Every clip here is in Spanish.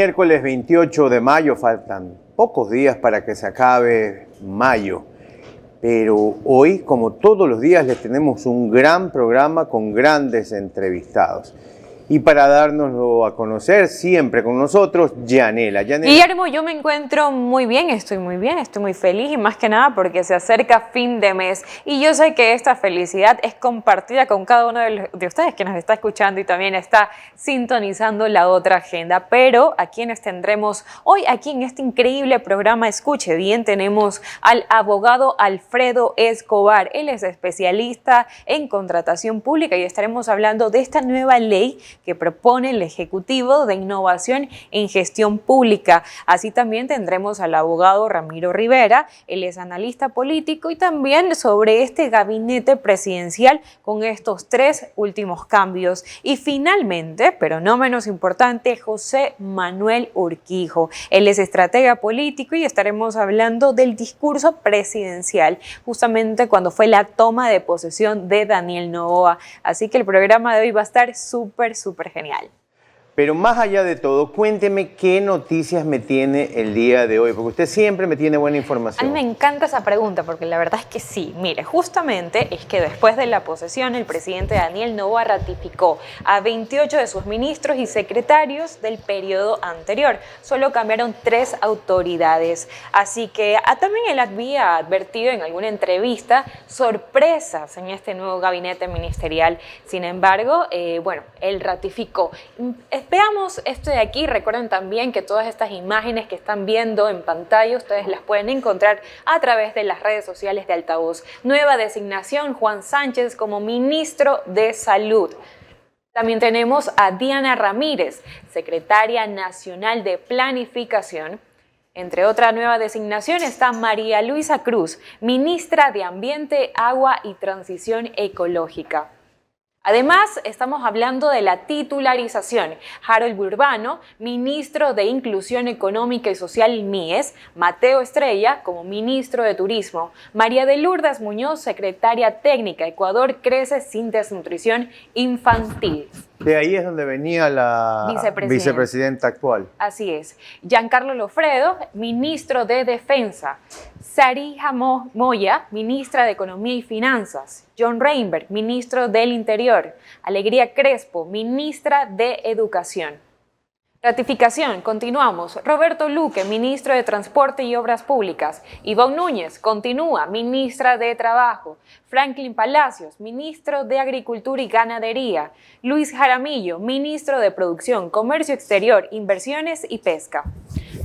Miércoles 28 de mayo, faltan pocos días para que se acabe mayo, pero hoy, como todos los días, les tenemos un gran programa con grandes entrevistados. Y para dárnoslo a conocer, siempre con nosotros, Yanela. Guillermo, yo me encuentro muy bien, estoy muy feliz y más que nada porque se acerca fin de mes y yo sé que esta felicidad es compartida con cada uno de ustedes que nos está escuchando y también está sintonizando la otra agenda, pero a quienes tendremos hoy aquí en este increíble programa, escuche bien, tenemos al abogado Alfredo Escobar. Él es especialista en contratación pública y estaremos hablando de esta nueva ley que propone el Ejecutivo de Innovación en Gestión Pública. Así también tendremos al abogado Ramiro Rivera, él es analista político y también sobre este gabinete presidencial con estos tres últimos cambios. Y finalmente, pero no menos importante, José Manuel Urquijo. Él es estratega político y estaremos hablando del discurso presidencial, justamente cuando fue la toma de posesión de Daniel Noboa. Así que el programa de hoy va a estar súper genial. Pero más allá de todo, cuénteme qué noticias me tiene el día de hoy, porque usted siempre me tiene buena información. A mí me encanta esa pregunta porque la verdad es que sí. Mire, justamente es que después de la posesión, el presidente Daniel Noboa ratificó a 28 de sus ministros y secretarios del periodo anterior. Solo cambiaron 3 autoridades. Así que también él había advertido en alguna entrevista sorpresas en este nuevo gabinete ministerial. Sin embargo, bueno, él ratificó. Veamos esto de aquí. Recuerden también que todas estas imágenes que están viendo en pantalla ustedes las pueden encontrar a través de las redes sociales de Altavoz. Nueva designación, Juan Sánchez como ministro de Salud. También tenemos a Diana Ramírez, secretaria nacional de Planificación. Entre otra nueva designación está María Luisa Cruz, ministra de Ambiente, Agua y Transición Ecológica. Además, estamos hablando de la titularización. Harold Urbano, ministro de Inclusión Económica y Social MIES, Mateo Estrella como ministro de Turismo, María de Lourdes Muñoz, secretaria técnica, Ecuador crece sin desnutrición infantil. De ahí es donde venía la vicepresidenta actual. Así es. Giancarlo Lofredo, ministro de Defensa. Sarija Moya, ministra de Economía y Finanzas. John Reinberg, ministro del Interior. Alegría Crespo, ministra de Educación. Ratificación, continuamos. Roberto Luque, ministro de Transporte y Obras Públicas. Ivonne Núñez, continúa, ministra de Trabajo. Franklin Palacios, ministro de Agricultura y Ganadería. Luis Jaramillo, ministro de Producción, Comercio Exterior, Inversiones y Pesca.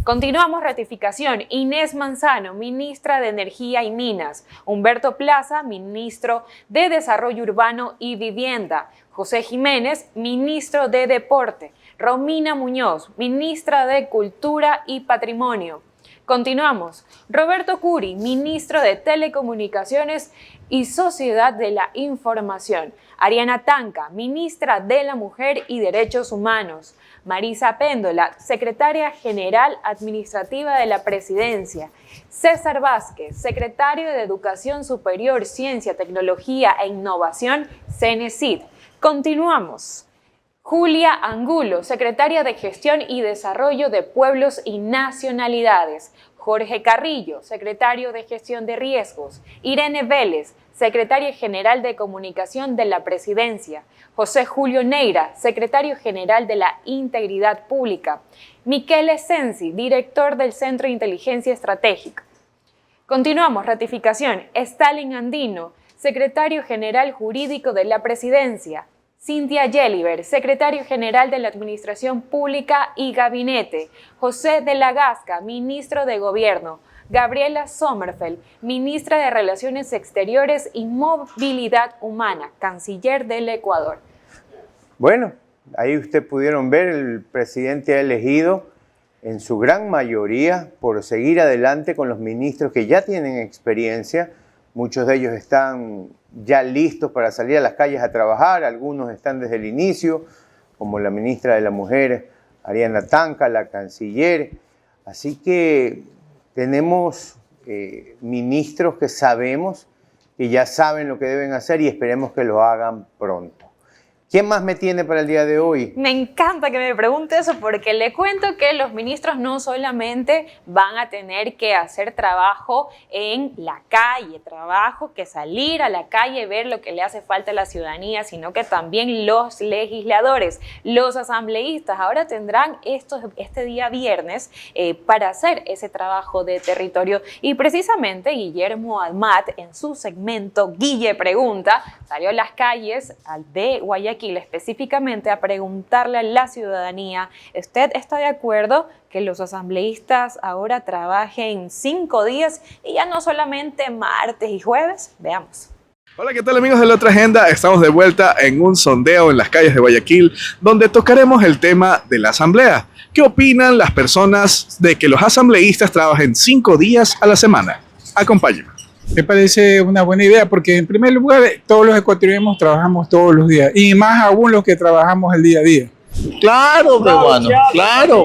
Continuamos, ratificación. Inés Manzano, ministra de Energía y Minas. Humberto Plaza, ministro de Desarrollo Urbano y Vivienda. José Jiménez, ministro de Deporte. Romina Muñoz, ministra de Cultura y Patrimonio. Continuamos. Roberto Curi, ministro de Telecomunicaciones y Sociedad de la Información. Ariana Tanca, ministra de la Mujer y Derechos Humanos. Marisa Péndola, secretaria general administrativa de la Presidencia. César Vázquez, secretario de Educación Superior, Ciencia, Tecnología e Innovación, CENESID. Continuamos. Julia Angulo, secretaria de Gestión y Desarrollo de Pueblos y Nacionalidades. Jorge Carrillo, secretario de Gestión de Riesgos. Irene Vélez, secretaria general de Comunicación de la Presidencia. José Julio Neira, secretario general de la Integridad Pública. Michele Sensi, director del Centro de Inteligencia Estratégica. Continuamos, ratificación. Stalin Andino, secretario general jurídico de la Presidencia. Cintia Yeliber, secretario general de la Administración Pública y Gabinete. José de la Gasca, ministro de Gobierno. Gabriela Sommerfeld, ministra de Relaciones Exteriores y Movilidad Humana, canciller del Ecuador. Bueno, ahí ustedes pudieron ver, el presidente ha elegido en su gran mayoría por seguir adelante con los ministros que ya tienen experiencia. Muchos de ellos están ya listos para salir a las calles a trabajar, algunos están desde el inicio, como la ministra de la Mujer, Ariana Tanca, la canciller. Así que tenemos ministros que sabemos que ya saben lo que deben hacer y esperemos que lo hagan pronto. ¿Quién más me tiene para el día de hoy? Me encanta que me pregunte eso porque le cuento que los ministros no solamente van a tener que hacer trabajo en la calle, trabajo que salir a la calle, ver lo que le hace falta a la ciudadanía, sino que también los legisladores, los asambleístas, ahora tendrán este día viernes para hacer ese trabajo de territorio. Y precisamente Guillermo Amat, en su segmento Guille Pregunta, salió a las calles de Guayaquil específicamente a preguntarle a la ciudadanía: ¿usted está de acuerdo que los asambleístas ahora trabajen 5 días y ya no solamente martes y jueves? Veamos. Hola, ¿qué tal amigos de La Otra Agenda? Estamos de vuelta en un sondeo en las calles de Guayaquil, donde tocaremos el tema de la asamblea. ¿Qué opinan las personas de que los asambleístas trabajen 5 días a la semana? Acompáñenme. Me parece una buena idea porque, en primer lugar, todos los ecuatorianos trabajamos todos los días y más aún los que trabajamos el día a día. Claro, hermano, claro.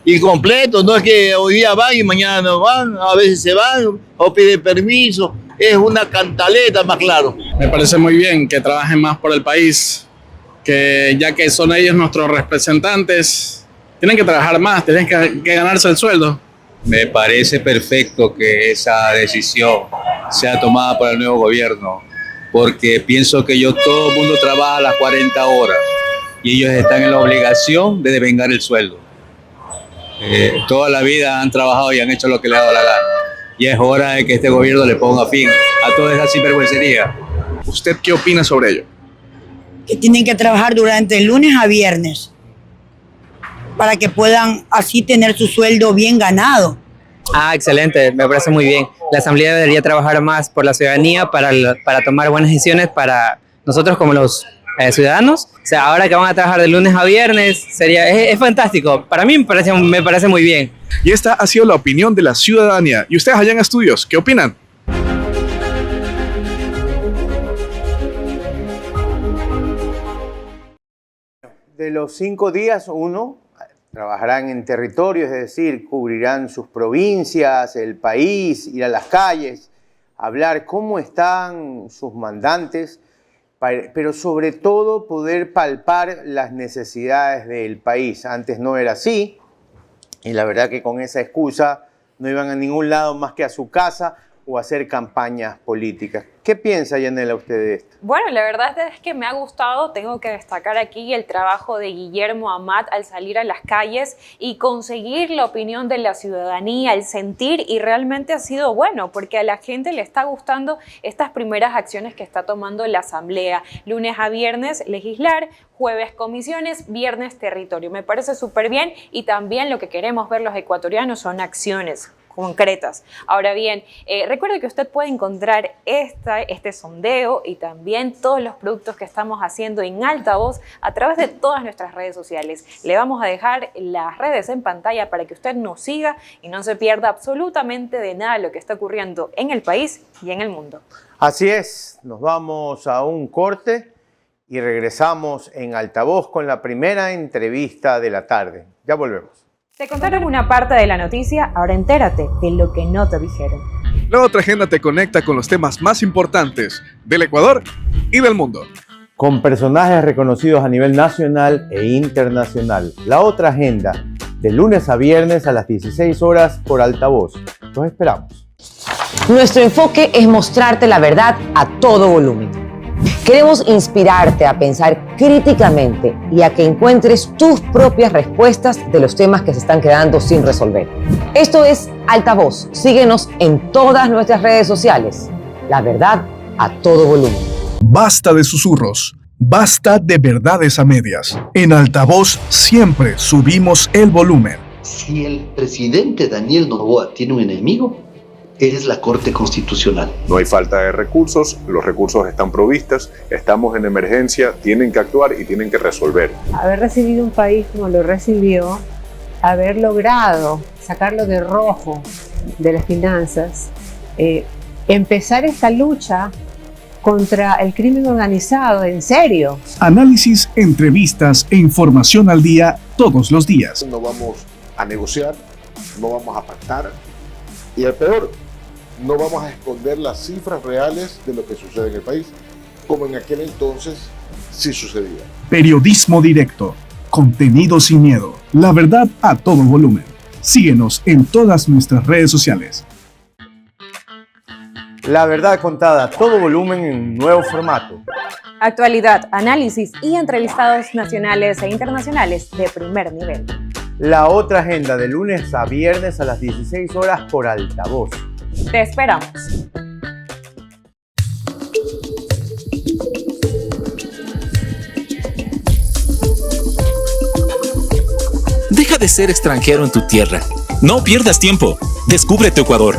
Incompleto, no es que hoy día van y mañana no van, a veces se van o piden permiso. Es una cantaleta, más claro. Me parece muy bien que trabajen más por el país, que ya que son ellos nuestros representantes, tienen que trabajar más, tienen que ganarse el sueldo. Me parece perfecto que esa decisión sea tomada por el nuevo gobierno, porque pienso que todo el mundo trabaja las 40 horas y ellos están en la obligación de devengar el sueldo. Toda la vida han trabajado y han hecho lo que les ha dado la gana. Y es hora de que este gobierno le ponga fin a toda esa sinvergüencería. ¿Usted qué opina sobre ello? Que tienen que trabajar durante lunes a viernes para que puedan así tener su sueldo bien ganado. Excelente, me parece muy bien. La Asamblea debería trabajar más por la ciudadanía para tomar buenas decisiones para nosotros como los ciudadanos. O sea, ahora que van a trabajar de lunes a viernes, es fantástico. Para mí me parece muy bien. Y esta ha sido la opinión de la ciudadanía. ¿Y ustedes allá en estudios, qué opinan? De los 5 días, uno trabajarán en territorio, es decir, cubrirán sus provincias, el país, ir a las calles, hablar cómo están sus mandantes, pero sobre todo poder palpar las necesidades del país. Antes no era así, y la verdad que con esa excusa no iban a ningún lado más que a su casa o hacer campañas políticas. ¿Qué piensa, Yanela, usted de esto? Bueno, la verdad es que me ha gustado, tengo que destacar aquí el trabajo de Guillermo Amat al salir a las calles y conseguir la opinión de la ciudadanía, el sentir, y realmente ha sido bueno porque a la gente le está gustando estas primeras acciones que está tomando la Asamblea. Lunes a viernes legislar, jueves comisiones, viernes territorio. Me parece súper bien y también lo que queremos ver los ecuatorianos son acciones concretas. Ahora bien, recuerde que usted puede encontrar este sondeo y también todos los productos que estamos haciendo en Altavoz a través de todas nuestras redes sociales. Le vamos a dejar las redes en pantalla para que usted nos siga y no se pierda absolutamente de nada de lo que está ocurriendo en el país y en el mundo. Así es, nos vamos a un corte y regresamos en Altavoz con la primera entrevista de la tarde. Ya volvemos. Te contaron una parte de la noticia, ahora entérate de lo que no te dijeron. La Otra Agenda te conecta con los temas más importantes del Ecuador y del mundo. Con personajes reconocidos a nivel nacional e internacional. La Otra Agenda, de lunes a viernes a las 16 horas por Altavoz. Los esperamos. Nuestro enfoque es mostrarte la verdad a todo volumen. Queremos inspirarte a pensar críticamente y a que encuentres tus propias respuestas de los temas que se están quedando sin resolver. Esto es Altavoz. Síguenos en todas nuestras redes sociales. La verdad a todo volumen. Basta de susurros. Basta de verdades a medias. En Altavoz siempre subimos el volumen. Si el presidente Daniel Noboa tiene un enemigo, es la Corte Constitucional. No hay falta de recursos, los recursos están provistos, estamos en emergencia, tienen que actuar y tienen que resolver. Haber recibido un país como lo recibió, haber logrado sacarlo de rojo de las finanzas, empezar esta lucha contra el crimen organizado, en serio. Análisis, entrevistas e información al día todos los días. No vamos a negociar, no vamos a pactar y el peor, no vamos a esconder las cifras reales de lo que sucede en el país, como en aquel entonces sí sucedía. Periodismo directo, contenido sin miedo, la verdad a todo volumen. Síguenos en todas nuestras redes sociales. La verdad contada a todo volumen en un nuevo formato. Actualidad, análisis y entrevistados nacionales e internacionales de primer nivel. La otra agenda de lunes a viernes a las 16 horas por Altavoz. Te esperamos. Deja de ser extranjero en tu tierra. No pierdas tiempo. Descubre tu Ecuador.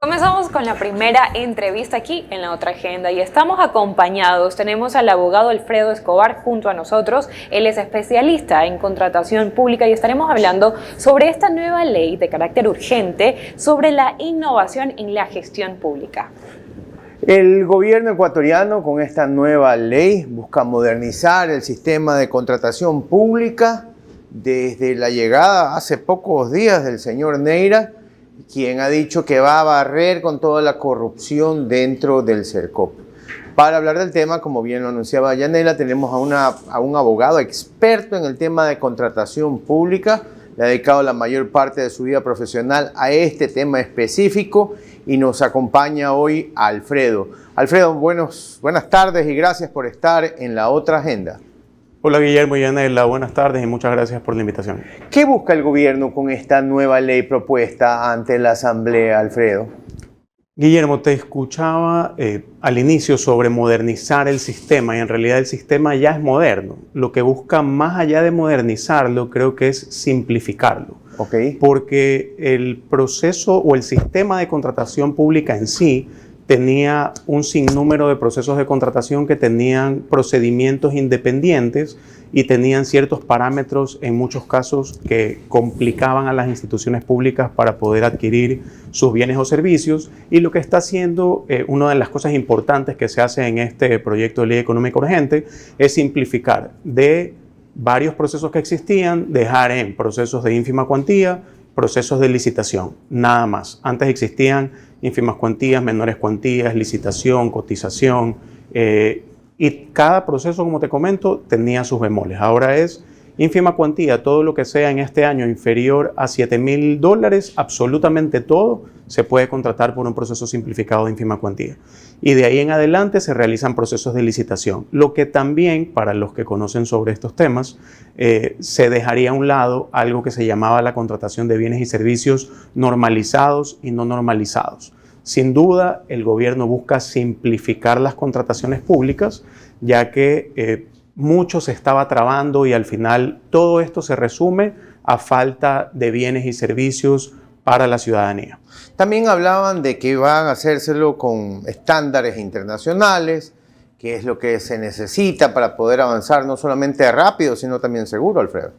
Comenzamos con la primera entrevista aquí en La Otra Agenda y estamos acompañados, tenemos al abogado Alfredo Escobar junto a nosotros. Él es especialista en contratación pública y estaremos hablando sobre esta nueva ley de carácter urgente sobre la innovación en la gestión pública. El gobierno ecuatoriano con esta nueva ley busca modernizar el sistema de contratación pública desde la llegada hace pocos días del señor Neira, quien ha dicho que va a barrer con toda la corrupción dentro del Sercop. Para hablar del tema, como bien lo anunciaba Yanela, tenemos a un abogado experto en el tema de contratación pública. Le ha dedicado la mayor parte de su vida profesional a este tema específico y nos acompaña hoy Alfredo. Alfredo, buenas tardes y gracias por estar en La Otra Agenda. Hola Guillermo y Yanela, buenas tardes y muchas gracias por la invitación. ¿Qué busca el gobierno con esta nueva ley propuesta ante la Asamblea, Alfredo? Guillermo, te escuchaba al inicio sobre modernizar el sistema y en realidad el sistema ya es moderno. Lo que busca más allá de modernizarlo creo que es simplificarlo. Okay. Porque el proceso o el sistema de contratación pública en sí tenía un sinnúmero de procesos de contratación que tenían procedimientos independientes y tenían ciertos parámetros en muchos casos que complicaban a las instituciones públicas para poder adquirir sus bienes o servicios. Y lo que está haciendo, una de las cosas importantes que se hace en este proyecto de ley económica urgente es simplificar de varios procesos que existían, dejar en procesos de ínfima cuantía, procesos de licitación, nada más. Antes existían ínfimas cuantías, menores cuantías, licitación, cotización, y cada proceso, como te comento, tenía sus bemoles. Ahora es ínfima cuantía, todo lo que sea en este año inferior a $7.000, absolutamente todo se puede contratar por un proceso simplificado de ínfima cuantía. Y de ahí en adelante se realizan procesos de licitación, lo que también, para los que conocen sobre estos temas, se dejaría a un lado algo que se llamaba la contratación de bienes y servicios normalizados y no normalizados. Sin duda, el gobierno busca simplificar las contrataciones públicas, ya que mucho se estaba trabando y al final todo esto se resume a falta de bienes y servicios para la ciudadanía. También hablaban de que van a hacérselo con estándares internacionales, que es lo que se necesita para poder avanzar no solamente rápido, sino también seguro, Alfredo.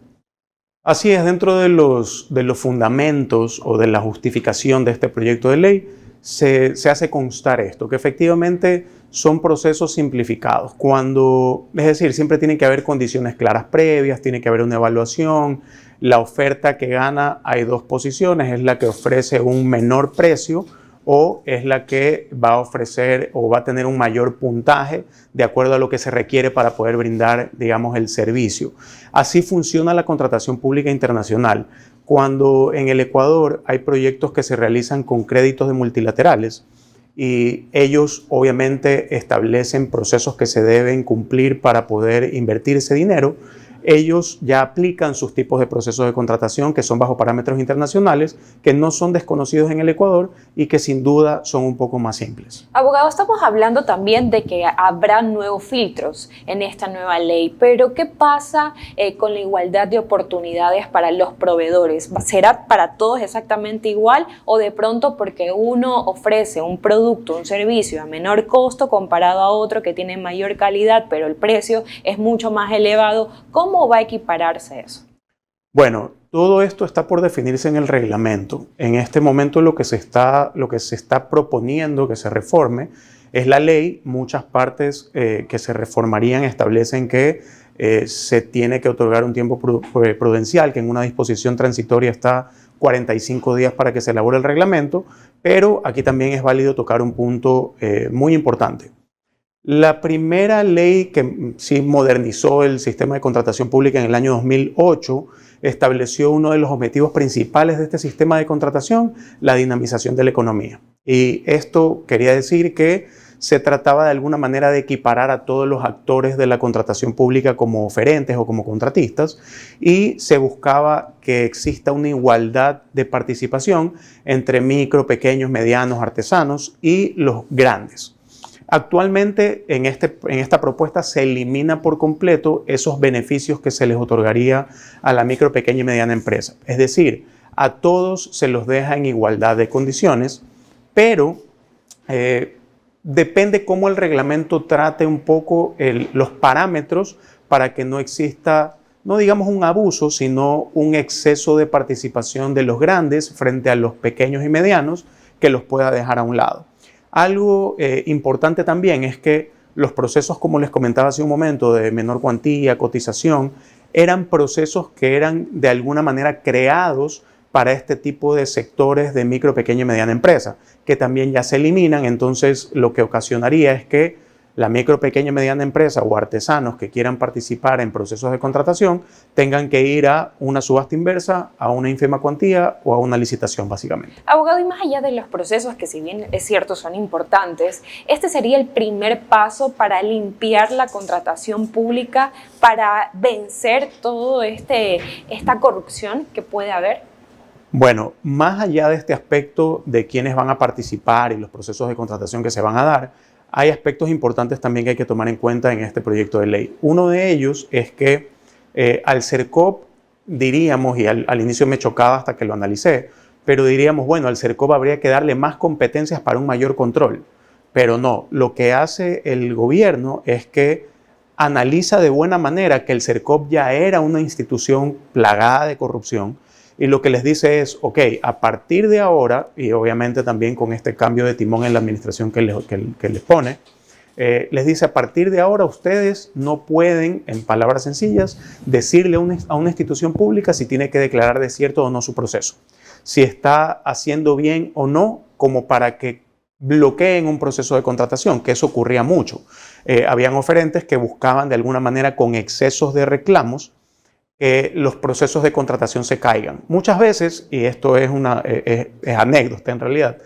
Así es, dentro de los fundamentos o de la justificación de este proyecto de ley, se hace constar esto, que efectivamente son procesos simplificados. Es decir, siempre tiene que haber condiciones claras previas, tiene que haber una evaluación. La oferta que gana, hay dos posiciones, es la que ofrece un menor precio o es la que va a ofrecer o va a tener un mayor puntaje de acuerdo a lo que se requiere para poder brindar, digamos, el servicio. Así funciona la contratación pública internacional. Cuando en el Ecuador hay proyectos que se realizan con créditos de multilaterales y ellos obviamente establecen procesos que se deben cumplir para poder invertir ese dinero, ellos ya aplican sus tipos de procesos de contratación que son bajo parámetros internacionales, que no son desconocidos en el Ecuador y que sin duda son un poco más simples. Abogado, estamos hablando también de que habrá nuevos filtros en esta nueva ley, pero ¿qué pasa con la igualdad de oportunidades para los proveedores? ¿Será para todos exactamente igual o de pronto porque uno ofrece un producto, un servicio a menor costo comparado a otro que tiene mayor calidad, pero el precio es mucho más elevado? ¿Cómo va a equipararse eso? Bueno, todo esto está por definirse en el reglamento. En este momento lo que se está proponiendo que se reforme es la ley. Muchas partes que se reformarían establecen que se tiene que otorgar un tiempo prudencial, que en una disposición transitoria está 45 días para que se elabore el reglamento, pero aquí también es válido tocar un punto muy importante. La primera ley que sí modernizó el sistema de contratación pública en el año 2008 estableció uno de los objetivos principales de este sistema de contratación, la dinamización de la economía. Y esto quería decir que se trataba de alguna manera de equiparar a todos los actores de la contratación pública como oferentes o como contratistas, y se buscaba que exista una igualdad de participación entre micro, pequeños, medianos, artesanos y los grandes. Actualmente en esta propuesta se elimina por completo esos beneficios que se les otorgaría a la micro, pequeña y mediana empresa. Es decir, a todos se los deja en igualdad de condiciones, pero depende cómo el reglamento trate un poco los parámetros para que no exista, no digamos un abuso, sino un exceso de participación de los grandes frente a los pequeños y medianos que los pueda dejar a un lado. Algo importante también es que los procesos, como les comentaba hace un momento, de menor cuantía, cotización, eran procesos que eran de alguna manera creados para este tipo de sectores de micro, pequeña y mediana empresa, que también ya se eliminan. Entonces, lo que ocasionaría es que la micro, pequeña y mediana empresa o artesanos que quieran participar en procesos de contratación tengan que ir a una subasta inversa, a una ínfima cuantía o a una licitación, básicamente. Abogado, y más allá de los procesos que, si bien es cierto, son importantes, este sería el primer paso para limpiar la contratación pública, para vencer todo esta corrupción que puede haber. Bueno, más allá de este aspecto de quiénes van a participar y los procesos de contratación que se van a dar, hay aspectos importantes también que hay que tomar en cuenta en este proyecto de ley. Uno de ellos es que al CERCOP diríamos, y al inicio me chocaba hasta que lo analicé, pero diríamos, bueno, al CERCOP habría que darle más competencias para un mayor control. Pero no, lo que hace el gobierno es que analiza de buena manera que el CERCOP ya era una institución plagada de corrupción, y lo que les dice es, ok, a partir de ahora, y obviamente también con este cambio de timón en la administración que les pone, les dice, a partir de ahora ustedes no pueden, en palabras sencillas, decirle a una institución pública si tiene que declarar desierto o no su proceso, si está haciendo bien o no, como para que bloqueen un proceso de contratación, que eso ocurría mucho. Habían oferentes que buscaban de alguna manera, con excesos de reclamos, que los procesos de contratación se caigan. Muchas veces, y esto es anécdota en realidad,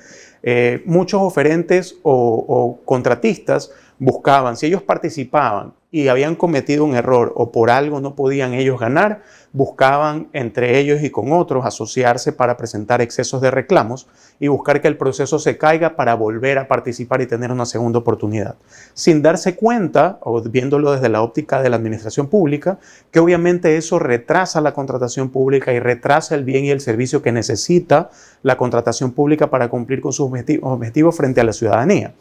muchos oferentes o contratistas buscaban, si ellos participaban y habían cometido un error o por algo no podían ellos ganar, buscaban entre ellos y con otros asociarse para presentar excesos de reclamos y buscar que el proceso se caiga para volver a participar y tener una segunda oportunidad, sin darse cuenta, o viéndolo desde la óptica de la administración pública, que obviamente eso retrasa la contratación pública y retrasa el bien y el servicio que necesita la contratación pública para cumplir con sus objetivos frente a la ciudadanía.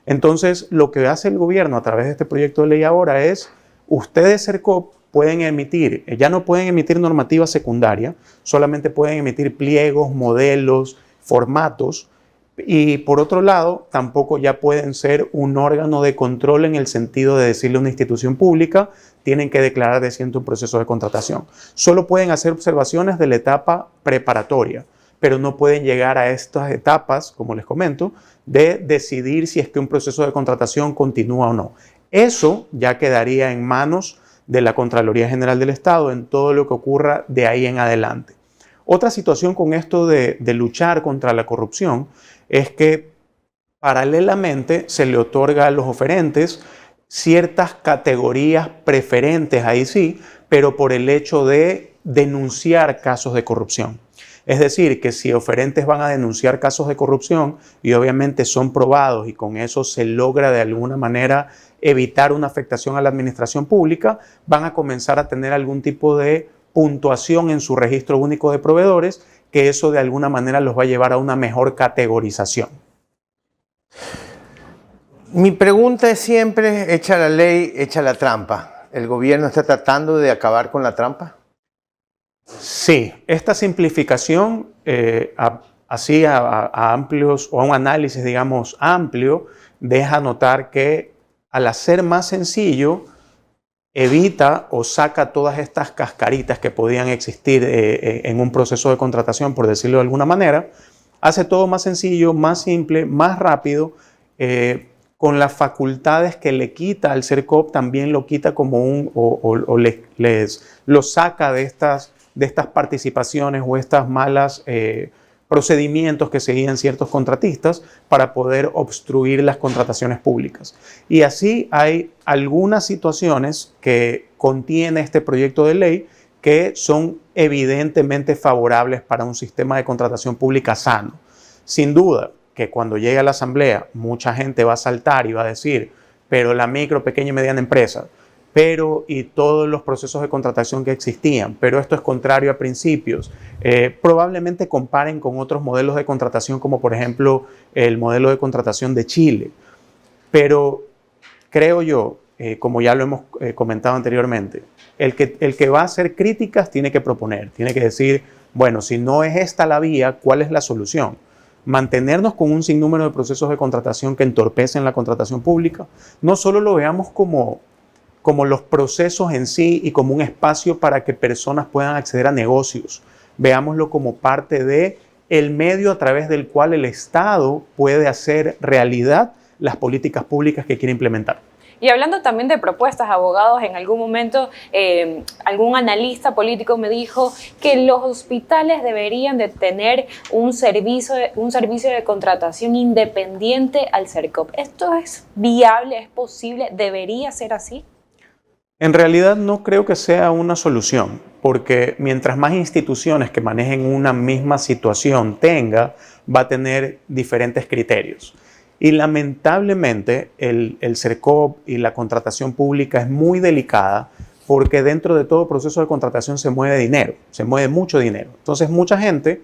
Entonces, lo que hace el gobierno a través de este proyecto de ley ahora es, ustedes CERCOP pueden emitir, ya no pueden emitir normativa secundaria, solamente pueden emitir pliegos, modelos, formatos, y por otro lado, tampoco ya pueden ser un órgano de control en el sentido de decirle a una institución pública, tienen que declarar desierto un proceso de contratación. Solo pueden hacer observaciones de la etapa preparatoria, pero no pueden llegar a estas etapas, como les comento, de decidir si es que un proceso de contratación continúa o no. Eso ya quedaría en manos de la Contraloría General del Estado en todo lo que ocurra de ahí en adelante. Otra situación con esto de luchar contra la corrupción es que paralelamente se le otorga a los oferentes ciertas categorías preferentes, ahí sí, pero por el hecho de denunciar casos de corrupción. Es decir, que si oferentes van a denunciar casos de corrupción y obviamente son probados y con eso se logra de alguna manera evitar una afectación a la administración pública, van a comenzar a tener algún tipo de puntuación en su registro único de proveedores, que eso de alguna manera los va a llevar a una mejor categorización. Mi pregunta es siempre, echa la ley, echa la trampa. ¿El gobierno está tratando de acabar con la trampa? Sí, esta simplificación así a amplios o a un análisis, digamos, amplio, deja notar que al hacer más sencillo, evita o saca todas estas cascaritas que podían existir en un proceso de contratación, por decirlo de alguna manera, hace todo más sencillo, más simple, más rápido, con las facultades que le quita al CERCOP, también lo quita como lo saca de estas participaciones o estas malas procedimientos que seguían ciertos contratistas para poder obstruir las contrataciones públicas. Y así hay algunas situaciones que contiene este proyecto de ley que son evidentemente favorables para un sistema de contratación pública sano. Sin duda que cuando llegue a la Asamblea mucha gente va a saltar y va a decir, pero la micro, pequeña y mediana empresa, y todos los procesos de contratación que existían, pero esto es contrario a principios. Probablemente comparen con otros modelos de contratación, como por ejemplo el modelo de contratación de Chile. Pero creo yo, como ya lo hemos comentado anteriormente, el que va a hacer críticas tiene que proponer, tiene que decir, bueno, si no es esta la vía, ¿cuál es la solución? Mantenernos con un sinnúmero de procesos de contratación que entorpecen la contratación pública. No solo lo veamos como los procesos en sí y como un espacio para que personas puedan acceder a negocios. Veámoslo como parte del medio a través del cual el Estado puede hacer realidad las políticas públicas que quiere implementar. Y hablando también de propuestas, abogados, en algún momento algún analista político me dijo que los hospitales deberían de tener un servicio de contratación independiente al CERCOP. ¿Esto es viable? ¿Es posible? ¿Debería ser así? En realidad no creo que sea una solución, porque mientras más instituciones que manejen una misma situación tenga, va a tener diferentes criterios. Y lamentablemente el CERCOP y la contratación pública es muy delicada porque dentro de todo proceso de contratación se mueve dinero, se mueve mucho dinero. Entonces mucha gente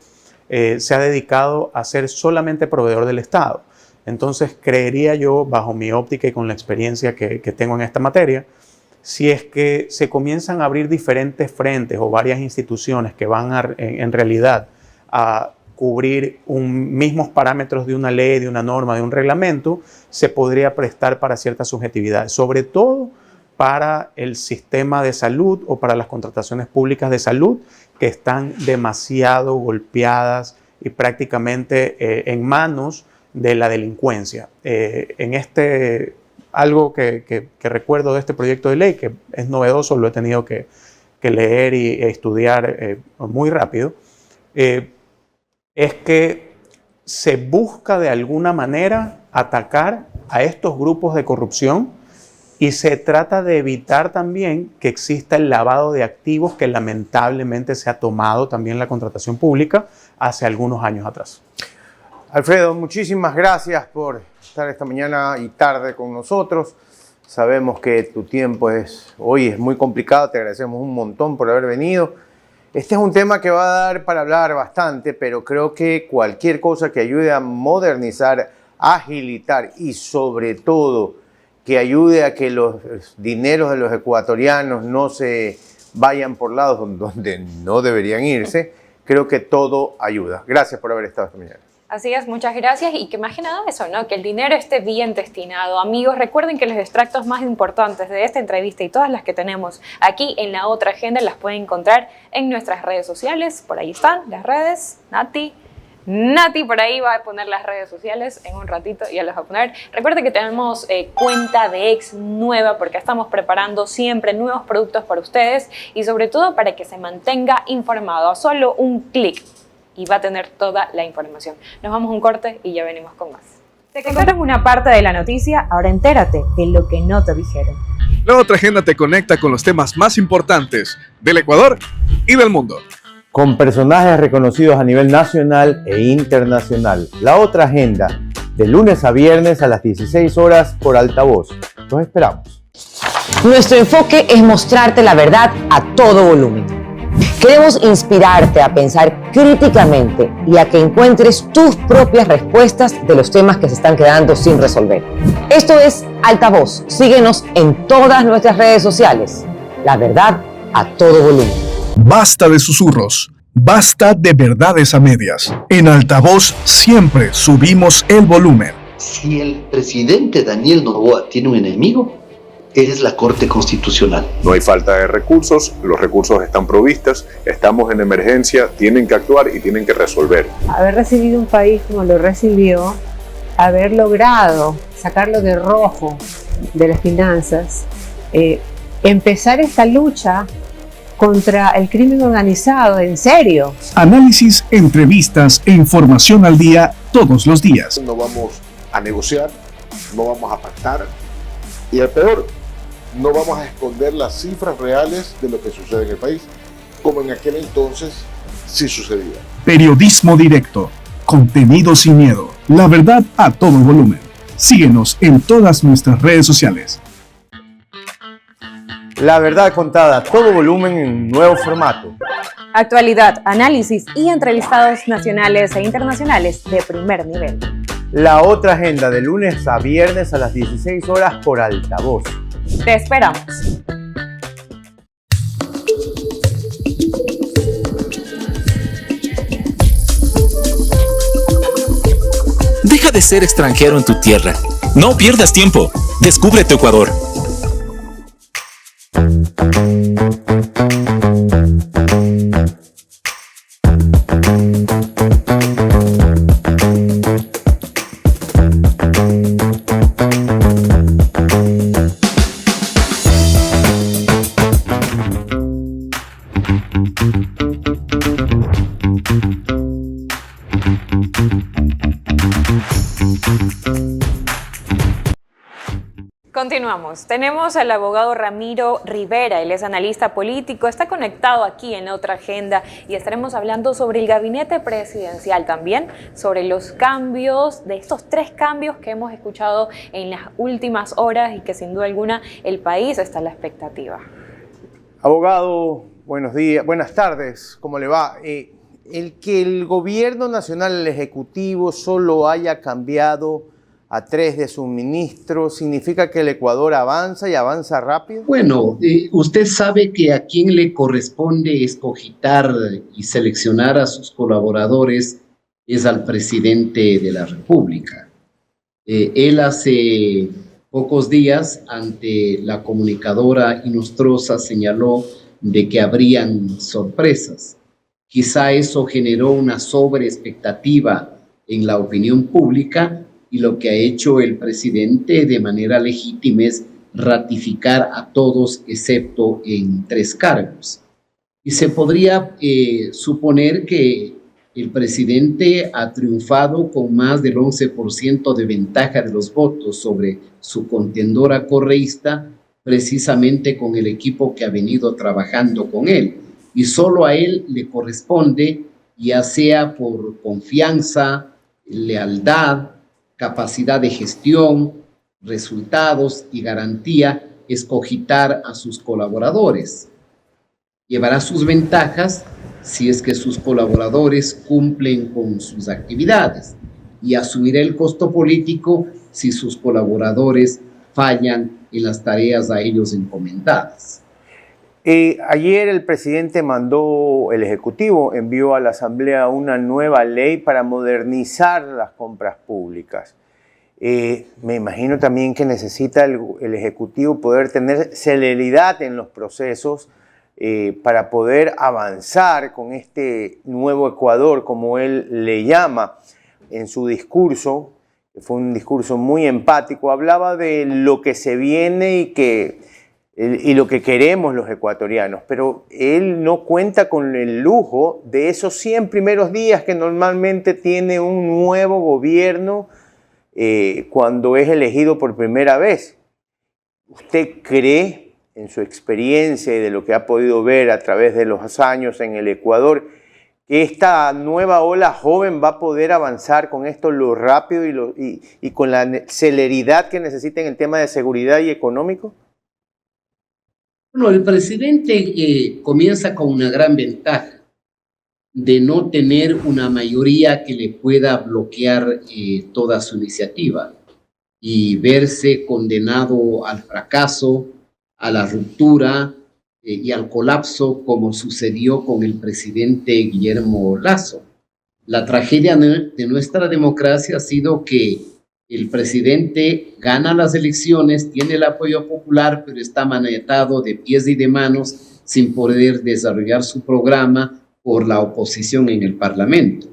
se ha dedicado a ser solamente proveedor del Estado. Entonces creería yo, bajo mi óptica y con la experiencia que tengo en esta materia, si es que se comienzan a abrir diferentes frentes o varias instituciones que van en realidad a cubrir mismos parámetros de una ley, de una norma, de un reglamento, se podría prestar para ciertas subjetividades, sobre todo para el sistema de salud o para las contrataciones públicas de salud que están demasiado golpeadas y prácticamente en manos de la delincuencia. Algo que recuerdo de este proyecto de ley, que es novedoso, lo he tenido que leer y estudiar muy rápido, es que se busca de alguna manera atacar a estos grupos de corrupción y se trata de evitar también que exista el lavado de activos que lamentablemente se ha tomado también en la contratación pública hace algunos años atrás. Alfredo, muchísimas gracias por estar esta mañana y tarde con nosotros. Sabemos que tu tiempo hoy es muy complicado, te agradecemos un montón por haber venido. Este es un tema que va a dar para hablar bastante, pero creo que cualquier cosa que ayude a modernizar, agilitar y sobre todo que ayude a que los dineros de los ecuatorianos no se vayan por lados donde no deberían irse, creo que todo ayuda. Gracias por haber estado esta mañana. Así es, muchas gracias y que más que nada eso, ¿no? Que el dinero esté bien destinado. Amigos, recuerden que los extractos más importantes de esta entrevista y todas las que tenemos aquí en La Otra Agenda las pueden encontrar en nuestras redes sociales. Por ahí están las redes. Nati por ahí va a poner las redes sociales en un ratito, ya las va a poner. Recuerden que tenemos cuenta de Ex nueva porque estamos preparando siempre nuevos productos para ustedes y sobre todo para que se mantenga informado a solo un clic. Y va a tener toda la información. Nos vamos a un corte y ya venimos con más. Te contaron una parte de la noticia, ahora entérate de lo que no te dijeron. La otra agenda te conecta con los temas más importantes del Ecuador y del mundo. Con personajes reconocidos a nivel nacional e internacional. La otra agenda, de lunes a viernes a las 16 horas por Altavoz. Los esperamos. Nuestro enfoque es mostrarte la verdad a todo volumen. Queremos inspirarte a pensar críticamente y a que encuentres tus propias respuestas de los temas que se están quedando sin resolver. Esto es Altavoz. Síguenos en todas nuestras redes sociales. La verdad a todo volumen. Basta de susurros, basta de verdades a medias. En Altavoz siempre subimos el volumen. Si el presidente Daniel Noboa tiene un enemigo, es la Corte Constitucional. No hay falta de recursos, los recursos están provistos, estamos en emergencia, tienen que actuar y tienen que resolver. Haber recibido un país como lo recibió, haber logrado sacarlo de rojo de las finanzas, empezar esta lucha contra el crimen organizado, en serio. Análisis, entrevistas e información al día todos los días. No vamos a negociar, no vamos a pactar y el peor, no vamos a esconder las cifras reales de lo que sucede en el país, como en aquel entonces sí sucedía. Periodismo directo, contenido sin miedo, la verdad a todo volumen. Síguenos en todas nuestras redes sociales. La verdad contada a todo volumen en un nuevo formato. Actualidad, análisis y entrevistados nacionales e internacionales de primer nivel. La otra agenda, de lunes a viernes a las 16 horas por Altavoz. Te esperamos. Deja de ser extranjero en tu tierra. No pierdas tiempo. Descubre tu Ecuador. Continuamos. Tenemos al abogado Ramiro Rivera, él es analista político, está conectado aquí en otra agenda y estaremos hablando sobre el gabinete presidencial también, sobre los cambios, de estos 3 cambios que hemos escuchado en las últimas horas y que sin duda alguna el país está a la expectativa. Abogado, buenos días, buenas tardes, ¿cómo le va? El que el gobierno nacional, el Ejecutivo, solo haya cambiado a 3 de sus ministros, ¿significa que el Ecuador avanza y avanza rápido? Bueno, usted sabe que a quien le corresponde escogitar y seleccionar a sus colaboradores es al presidente de la República. Él hace pocos días, ante la comunicadora Inostroza, señaló de que habrían sorpresas. Quizá eso generó una sobreexpectativa en la opinión pública, y lo que ha hecho el presidente de manera legítima es ratificar a todos excepto en 3 cargos. Y se podría suponer que el presidente ha triunfado con más del 11% de ventaja de los votos sobre su contendora correísta, precisamente con el equipo que ha venido trabajando con él. Y solo a él le corresponde, ya sea por confianza, lealtad, capacidad de gestión, resultados y garantía, escogitar a sus colaboradores. Llevará sus ventajas si es que sus colaboradores cumplen con sus actividades y asumirá el costo político si sus colaboradores fallan en las tareas a ellos encomendadas. Ayer el presidente el Ejecutivo envió a la Asamblea una nueva ley para modernizar las compras públicas. Me imagino también que necesita el Ejecutivo poder tener celeridad en los procesos para poder avanzar con este nuevo Ecuador, como él le llama en su discurso. Fue un discurso muy empático, hablaba de lo que se viene y lo que queremos los ecuatorianos, pero él no cuenta con el lujo de esos 100 primeros días que normalmente tiene un nuevo gobierno cuando es elegido por primera vez. ¿Usted cree, en su experiencia y de lo que ha podido ver a través de los años en el Ecuador, que esta nueva ola joven va a poder avanzar con esto lo rápido y con la celeridad que necesita en el tema de seguridad y económico? Bueno, el presidente comienza con una gran ventaja de no tener una mayoría que le pueda bloquear toda su iniciativa y verse condenado al fracaso, a la ruptura y al colapso, como sucedió con el presidente Guillermo Lasso. La tragedia de nuestra democracia ha sido que el presidente gana las elecciones, tiene el apoyo popular, pero está maniatado de pies y de manos sin poder desarrollar su programa por la oposición en el Parlamento.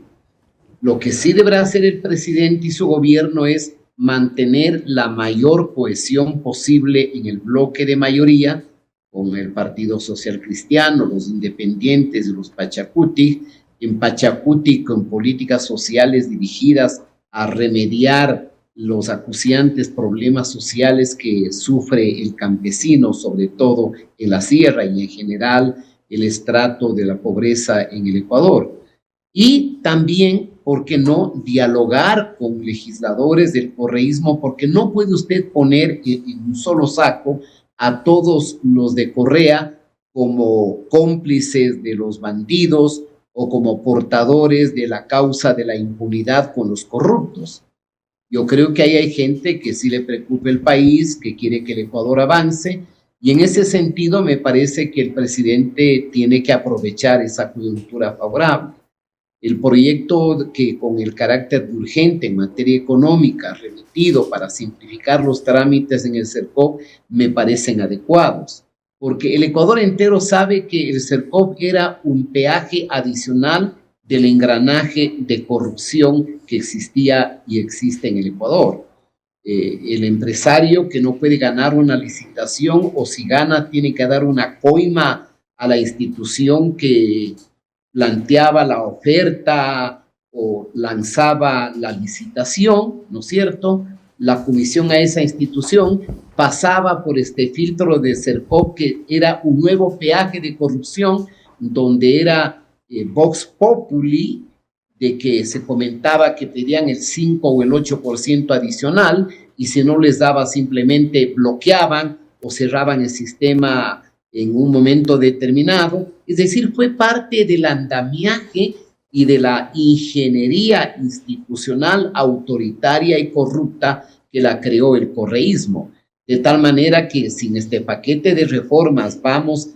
Lo que sí deberá hacer el presidente y su gobierno es mantener la mayor cohesión posible en el bloque de mayoría, con el Partido Social Cristiano, los independientes, los Pachacuti, en Pachacuti con políticas sociales dirigidas a remediar los acuciantes problemas sociales que sufre el campesino, sobre todo en la sierra y en general el estrato de la pobreza en el Ecuador. Y también, ¿por qué no dialogar con legisladores del correísmo? Porque no puede usted poner en un solo saco a todos los de Correa como cómplices de los bandidos o como portadores de la causa de la impunidad con los corruptos. Yo creo que ahí hay gente que sí le preocupa el país, que quiere que el Ecuador avance, y en ese sentido me parece que el presidente tiene que aprovechar esa coyuntura favorable. El proyecto que con el carácter de urgente en materia económica remitido para simplificar los trámites en el CERCOP me parecen adecuados, porque el Ecuador entero sabe que el CERCOP era un peaje adicional del engranaje de corrupción que existía y existe en el Ecuador. El empresario que no puede ganar una licitación o si gana tiene que dar una coima a la institución que planteaba la oferta o lanzaba la licitación, ¿no es cierto? La comisión a esa institución pasaba por este filtro de CERCOP, que era un nuevo peaje de corrupción, donde era Vox Populi, de que se comentaba que pedían el 5 o el 8% adicional, y si no les daba simplemente bloqueaban o cerraban el sistema en un momento determinado. Es decir, fue parte del andamiaje y de la ingeniería institucional autoritaria y corrupta que la creó el correísmo. De tal manera que sin este paquete de reformas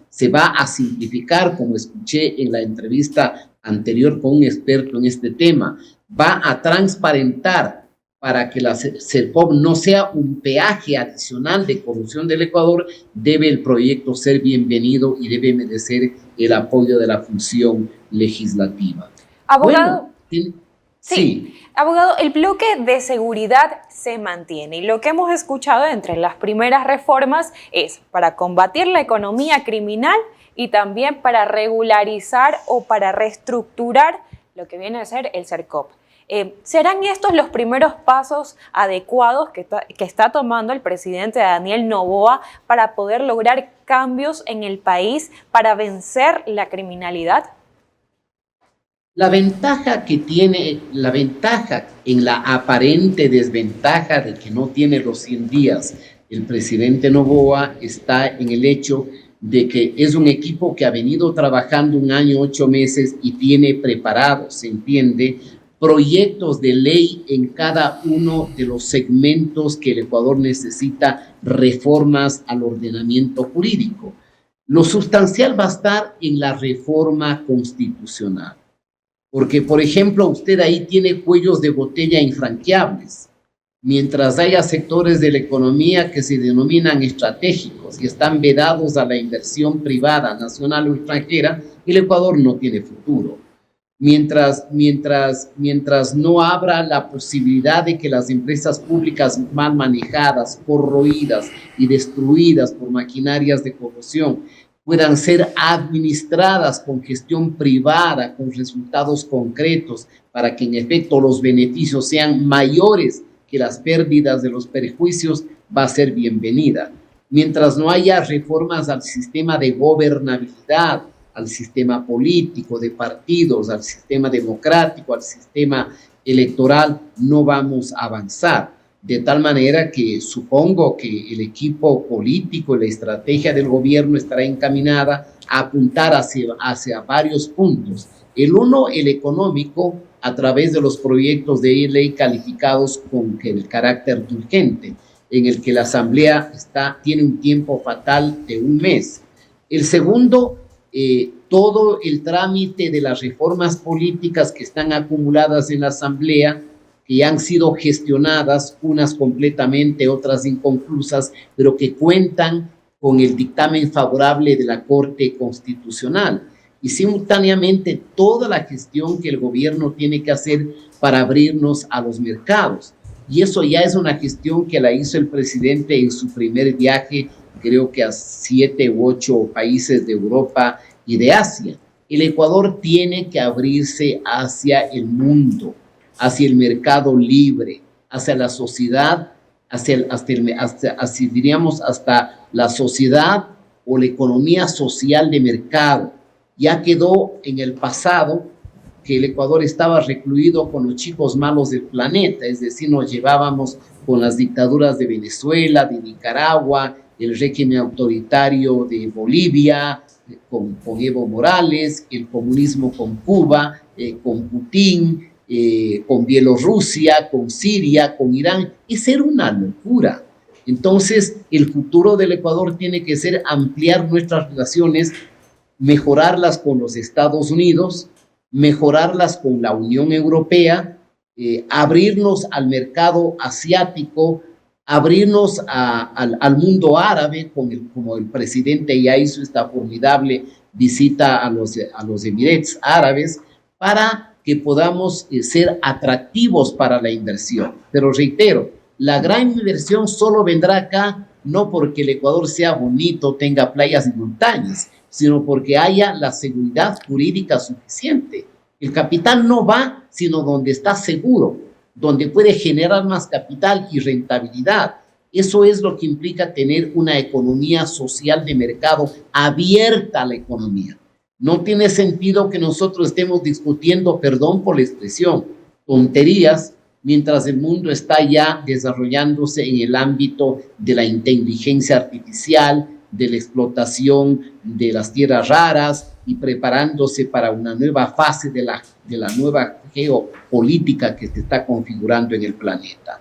se va a simplificar, como escuché en la entrevista anterior con un experto en este tema, va a transparentar para que la CERCOP no sea un peaje adicional de corrupción del Ecuador. Debe el proyecto ser bienvenido y debe merecer el apoyo de la función legislativa. Abogado, bueno, sí. Abogado, el bloque de seguridad se mantiene y lo que hemos escuchado entre las primeras reformas es para combatir la economía criminal y también para regularizar o para reestructurar lo que viene a ser el CERCOP. ¿Serán estos los primeros pasos adecuados que está tomando el presidente Daniel Noboa para poder lograr cambios en el país para vencer la criminalidad? La ventaja que tiene, la ventaja en la aparente desventaja de que no tiene los 100 días el presidente Noboa está en el hecho de que es un equipo que ha venido trabajando 1 año, 8 meses y tiene preparados, se entiende, proyectos de ley en cada uno de los segmentos que el Ecuador necesita reformas al ordenamiento jurídico. Lo sustancial va a estar en la reforma constitucional. Porque, por ejemplo, usted ahí tiene cuellos de botella infranqueables, mientras haya sectores de la economía que se denominan estratégicos y están vedados a la inversión privada, nacional o extranjera, el Ecuador no tiene futuro. Mientras no abra la posibilidad de que las empresas públicas mal manejadas, corroídas y destruidas por maquinarias de corrupción puedan ser administradas con gestión privada, con resultados concretos, para que en efecto los beneficios sean mayores que las pérdidas de los perjuicios va a ser bienvenida. Mientras no haya reformas al sistema de gobernabilidad, al sistema político de partidos, al sistema democrático, al sistema electoral, no vamos a avanzar. De tal manera que supongo que el equipo político y la estrategia del gobierno estará encaminada a apuntar hacia varios puntos. El uno, el económico, a través de los proyectos de ley calificados con el carácter urgente, en el que la Asamblea tiene un tiempo fatal de un mes. El segundo, todo el trámite de las reformas políticas que están acumuladas en la Asamblea, que han sido gestionadas, unas completamente, otras inconclusas, pero que cuentan con el dictamen favorable de la Corte Constitucional. Y simultáneamente toda la gestión que el gobierno tiene que hacer para abrirnos a los mercados. Y eso ya es una gestión que la hizo el presidente en su primer viaje, creo que a 7 u 8 países de Europa y de Asia. El Ecuador tiene que abrirse hacia el mundo, hacia el mercado libre, hacia la sociedad, diríamos hasta la sociedad o la economía social de mercado. Ya quedó en el pasado que el Ecuador estaba recluido con los chicos malos del planeta, es decir, nos llevábamos con las dictaduras de Venezuela, de Nicaragua, el régimen autoritario de Bolivia, con Evo Morales, el comunismo con Cuba, con Putin, con Bielorrusia, con Siria, con Irán. Esa era una locura. Entonces, el futuro del Ecuador tiene que ser ampliar nuestras relaciones, mejorarlas con los Estados Unidos, mejorarlas con la Unión Europea, abrirnos al mercado asiático, abrirnos al mundo árabe, como el presidente ya hizo esta formidable visita a los Emiratos Árabes, para que podamos ser atractivos para la inversión. Pero reitero, la gran inversión solo vendrá acá, no porque el Ecuador sea bonito, tenga playas y montañas, sino porque haya la seguridad jurídica suficiente. El capital no va sino donde está seguro, donde puede generar más capital y rentabilidad. Eso es lo que implica tener una economía social de mercado abierta a la economía. No tiene sentido que nosotros estemos discutiendo, perdón por la expresión, tonterías, mientras el mundo está ya desarrollándose en el ámbito de la inteligencia artificial, de la explotación de las tierras raras y preparándose para una nueva fase de la nueva geopolítica que se está configurando en el planeta.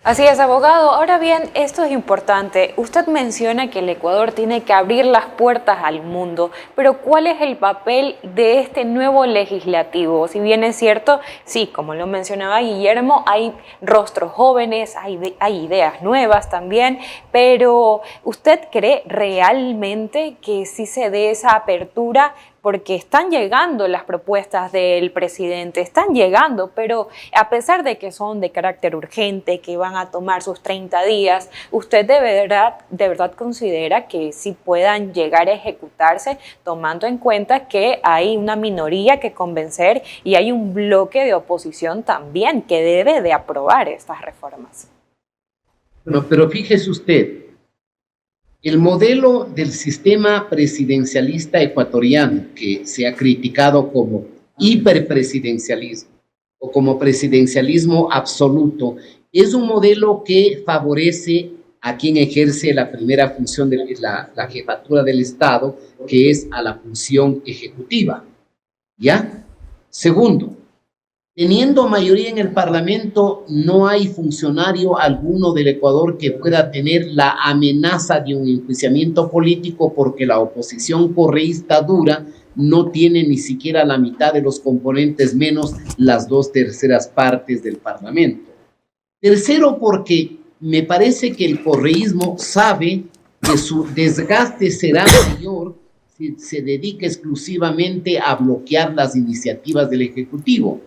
Así es, abogado. Ahora bien, esto es importante. Usted menciona que el Ecuador tiene que abrir las puertas al mundo, pero ¿cuál es el papel de este nuevo legislativo? Si bien es cierto, sí, como lo mencionaba Guillermo, hay rostros jóvenes, hay ideas nuevas también, pero ¿usted cree realmente que sí se dé esa apertura? Porque están llegando las propuestas del presidente, están llegando, pero a pesar de que son de carácter urgente, que van a tomar sus 30 días, ¿usted de verdad considera que sí puedan llegar a ejecutarse, tomando en cuenta que hay una minoría que convencer y hay un bloque de oposición también que debe de aprobar estas reformas? Bueno, pero fíjese usted, el modelo del sistema presidencialista ecuatoriano, que se ha criticado como hiperpresidencialismo o como presidencialismo absoluto, es un modelo que favorece a quien ejerce la primera función de la jefatura del Estado, que es a la función ejecutiva. ¿Ya? Segundo, teniendo mayoría en el Parlamento, no hay funcionario alguno del Ecuador que pueda tener la amenaza de un enjuiciamiento político, porque la oposición correísta dura no tiene ni siquiera la mitad de los componentes, menos las 2/3 partes del Parlamento. Tercero, porque me parece que el correísmo sabe que su desgaste será mayor si se dedica exclusivamente a bloquear las iniciativas del Ejecutivo.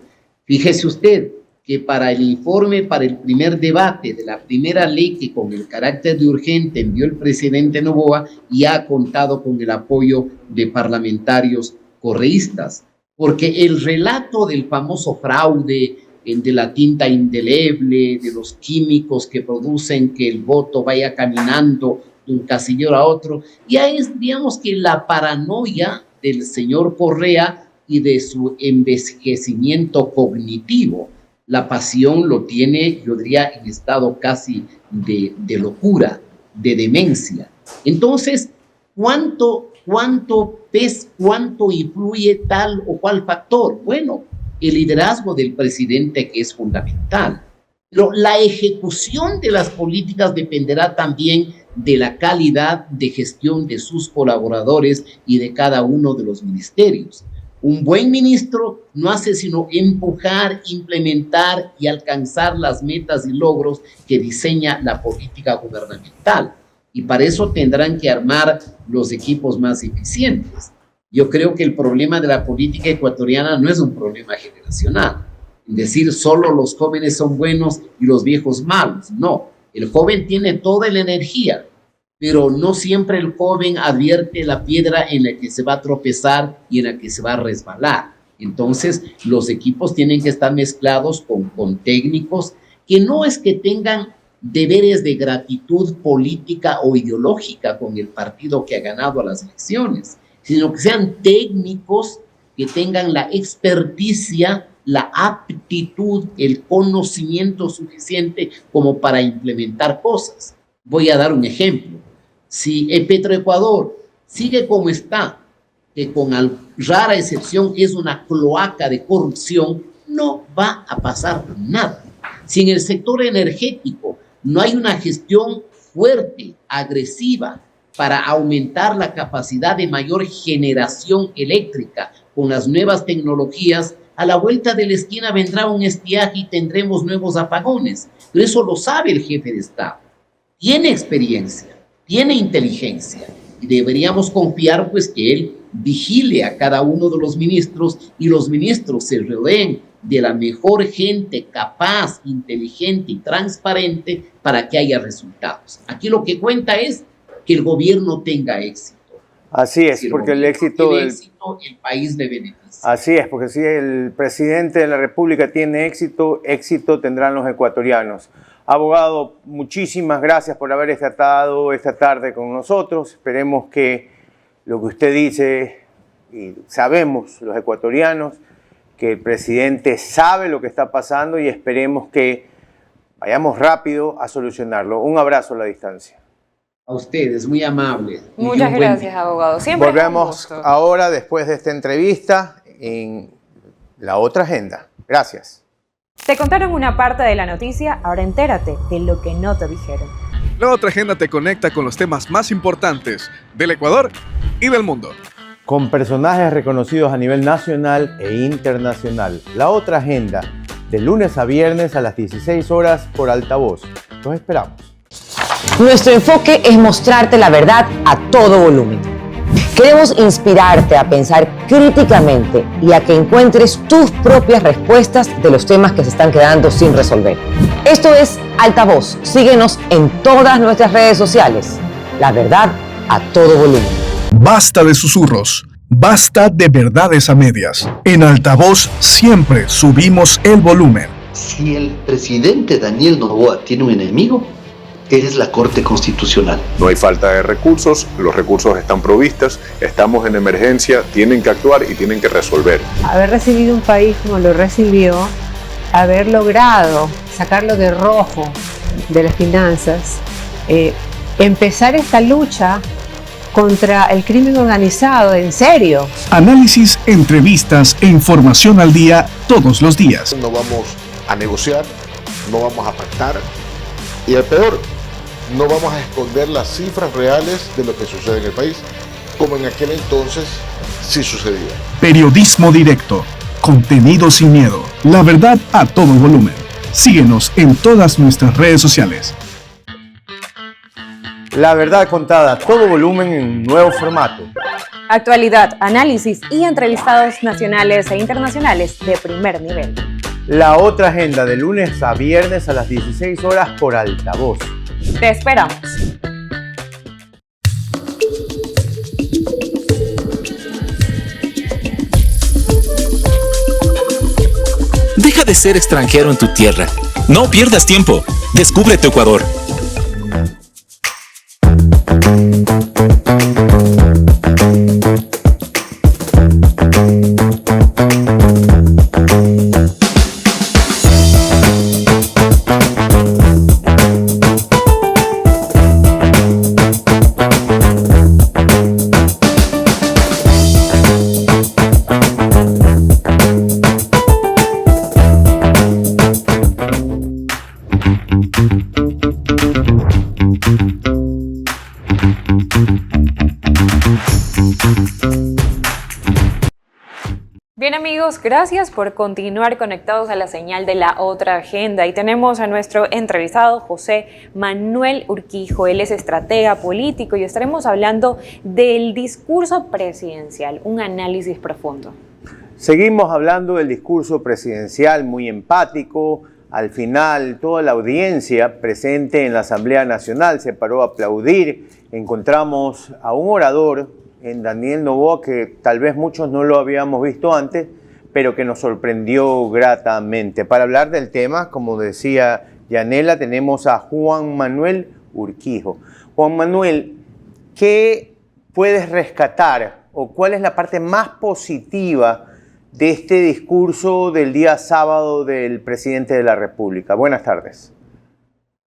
Fíjese usted que para el informe, para el primer debate de la primera ley que con el carácter de urgente envió el presidente Noboa, ya ha contado con el apoyo de parlamentarios correístas, porque el relato del famoso fraude, de la tinta indeleble, de los químicos que producen que el voto vaya caminando de un casillero a otro. Ya es, digamos que la paranoia del señor Correa y de su envejecimiento cognitivo. La pasión lo tiene, yo diría, en estado casi de locura, de demencia. Entonces, ¿cuánto influye tal o cual factor? Bueno, el liderazgo del presidente, que es fundamental. Pero la ejecución de las políticas dependerá también de la calidad de gestión de sus colaboradores y de cada uno de los ministerios. Un buen ministro no hace sino empujar, implementar y alcanzar las metas y logros que diseña la política gubernamental. Y para eso tendrán que armar los equipos más eficientes. Yo creo que el problema de la política ecuatoriana no es un problema generacional. Es decir, solo los jóvenes son buenos y los viejos malos. No, el joven tiene toda la energía, pero no siempre el joven advierte la piedra en la que se va a tropezar y en la que se va a resbalar. Entonces, los equipos tienen que estar mezclados con técnicos que no es que tengan deberes de gratitud política o ideológica con el partido que ha ganado a las elecciones, sino que sean técnicos que tengan la experticia, la aptitud, el conocimiento suficiente como para implementar cosas. Voy a dar un ejemplo. Si el Petroecuador sigue como está, que con rara excepción es una cloaca de corrupción, no va a pasar nada. Si en el sector energético no hay una gestión fuerte, agresiva, para aumentar la capacidad de mayor generación eléctrica con las nuevas tecnologías, a la vuelta de la esquina vendrá un estiaje y tendremos nuevos apagones. Pero eso lo sabe el jefe de Estado. Tiene experiencia, tiene inteligencia y deberíamos confiar pues que él vigile a cada uno de los ministros y los ministros se rodeen de la mejor gente capaz, inteligente y transparente para que haya resultados. Aquí lo que cuenta es que el gobierno tenga éxito. Así es, si porque el éxito... el país le beneficia. Así es, porque si el presidente de la República tiene éxito, éxito tendrán los ecuatorianos. Abogado, muchísimas gracias por haber estado esta tarde con nosotros. Esperemos que lo que usted dice, y sabemos los ecuatorianos, que el presidente sabe lo que está pasando y esperemos que vayamos rápido a solucionarlo. Un abrazo a la distancia. A ustedes, muy amables. Muchas gracias, abogado. Siempre volvemos ahora, después de esta entrevista, en la otra agenda. Gracias. Te contaron una parte de la noticia, ahora entérate de lo que no te dijeron. La otra agenda te conecta con los temas más importantes del Ecuador y del mundo. Con personajes reconocidos a nivel nacional e internacional. La otra agenda, de lunes a viernes a las 16 horas por Altavoz. Los esperamos. Nuestro enfoque es mostrarte la verdad a todo volumen. Queremos inspirarte a pensar críticamente y a que encuentres tus propias respuestas de los temas que se están quedando sin resolver. Esto es Altavoz. Síguenos en todas nuestras redes sociales. La verdad a todo volumen. Basta de susurros. Basta de verdades a medias. En Altavoz siempre subimos el volumen. Si el presidente Daniel Noboa tiene un enemigo, es la Corte Constitucional. No hay falta de recursos, los recursos están provistos, estamos en emergencia, tienen que actuar y tienen que resolver. Haber recibido un país como lo recibió, haber logrado sacarlo de rojo de las finanzas, empezar esta lucha contra el crimen organizado, en serio. Análisis, entrevistas e información al día todos los días. No vamos a negociar, no vamos a pactar y el peor, no vamos a esconder las cifras reales de lo que sucede en el país, como en aquel entonces sí sucedía. Periodismo directo, contenido sin miedo, la verdad a todo volumen. Síguenos en todas nuestras redes sociales. La verdad contada a todo volumen en un nuevo formato. Actualidad, análisis y entrevistados nacionales e internacionales de primer nivel. La otra agenda, de lunes a viernes a las 16 horas por Altavoz. Te esperamos. Deja de ser extranjero en tu tierra. No pierdas tiempo. Descubre tu Ecuador. Bien amigos, gracias por continuar conectados a la señal de La Otra Agenda y tenemos a nuestro entrevistado José Manuel Urquijo. Él es estratega político y estaremos hablando del discurso presidencial, un análisis profundo. Seguimos hablando del discurso presidencial, muy empático. Al final, toda la audiencia presente en la Asamblea Nacional se paró a aplaudir. Encontramos a un orador en Daniel Noboa que tal vez muchos no lo habíamos visto antes, pero que nos sorprendió gratamente. Para hablar del tema, como decía Yanela, tenemos a Juan Manuel Urquijo. Juan Manuel, ¿qué puedes rescatar o cuál es la parte más positiva de este discurso del día sábado del presidente de la República? Buenas tardes.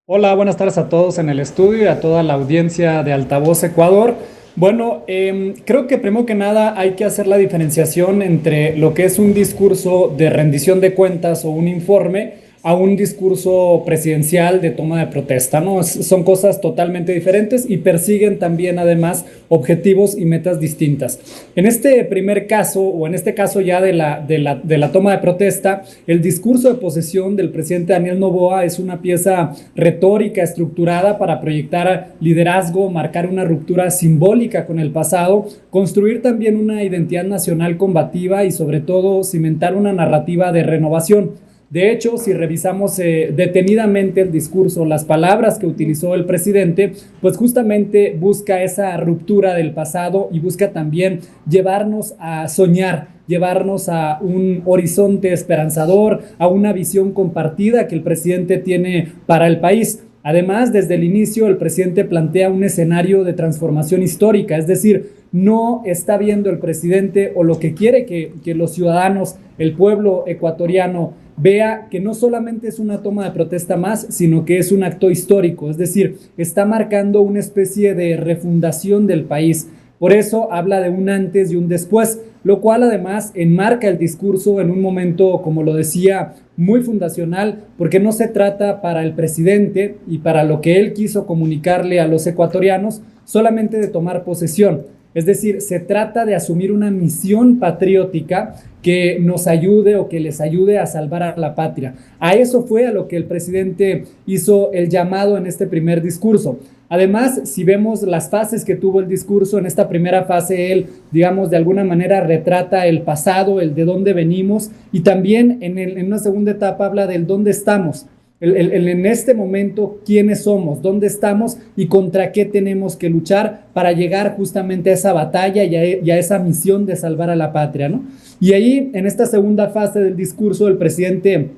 Hola, buenas tardes a todos en el estudio y a toda la audiencia de Altavoz Ecuador. Bueno, creo que primero que nada hay que hacer la diferenciación entre lo que es un discurso de rendición de cuentas o un informe a un discurso presidencial de toma de protesta, ¿no? Son cosas totalmente diferentes y persiguen también además objetivos y metas distintas. En este primer caso, o en este caso ya de la toma de protesta, el discurso de posesión del presidente Daniel Noboa es una pieza retórica estructurada para proyectar liderazgo, marcar una ruptura simbólica con el pasado, construir también una identidad nacional combativa y sobre todo cimentar una narrativa de renovación. De hecho, si revisamos detenidamente el discurso, las palabras que utilizó el presidente, pues justamente busca esa ruptura del pasado y busca también llevarnos a soñar, llevarnos a un horizonte esperanzador, a una visión compartida que el presidente tiene para el país. Además, desde el inicio, el presidente plantea un escenario de transformación histórica, es decir, no está viendo el presidente o lo que quiere que los ciudadanos, el pueblo ecuatoriano, vea que no solamente es una toma de protesta más, sino que es un acto histórico, es decir, está marcando una especie de refundación del país. Por eso habla de un antes y un después, lo cual además enmarca el discurso en un momento, como lo decía, muy fundacional, porque no se trata para el presidente y para lo que él quiso comunicarle a los ecuatorianos solamente de tomar posesión. Es decir, se trata de asumir una misión patriótica que nos ayude o que les ayude a salvar a la patria. A eso fue a lo que el presidente hizo el llamado en este primer discurso. Además, si vemos las fases que tuvo el discurso, en esta primera fase él, digamos, de alguna manera retrata el pasado, el de dónde venimos, y también en una segunda etapa habla del dónde estamos. En este momento, quiénes somos, dónde estamos y contra qué tenemos que luchar para llegar justamente a esa batalla y a esa misión de salvar a la patria, ¿no? Y ahí, en esta segunda fase del discurso, el presidente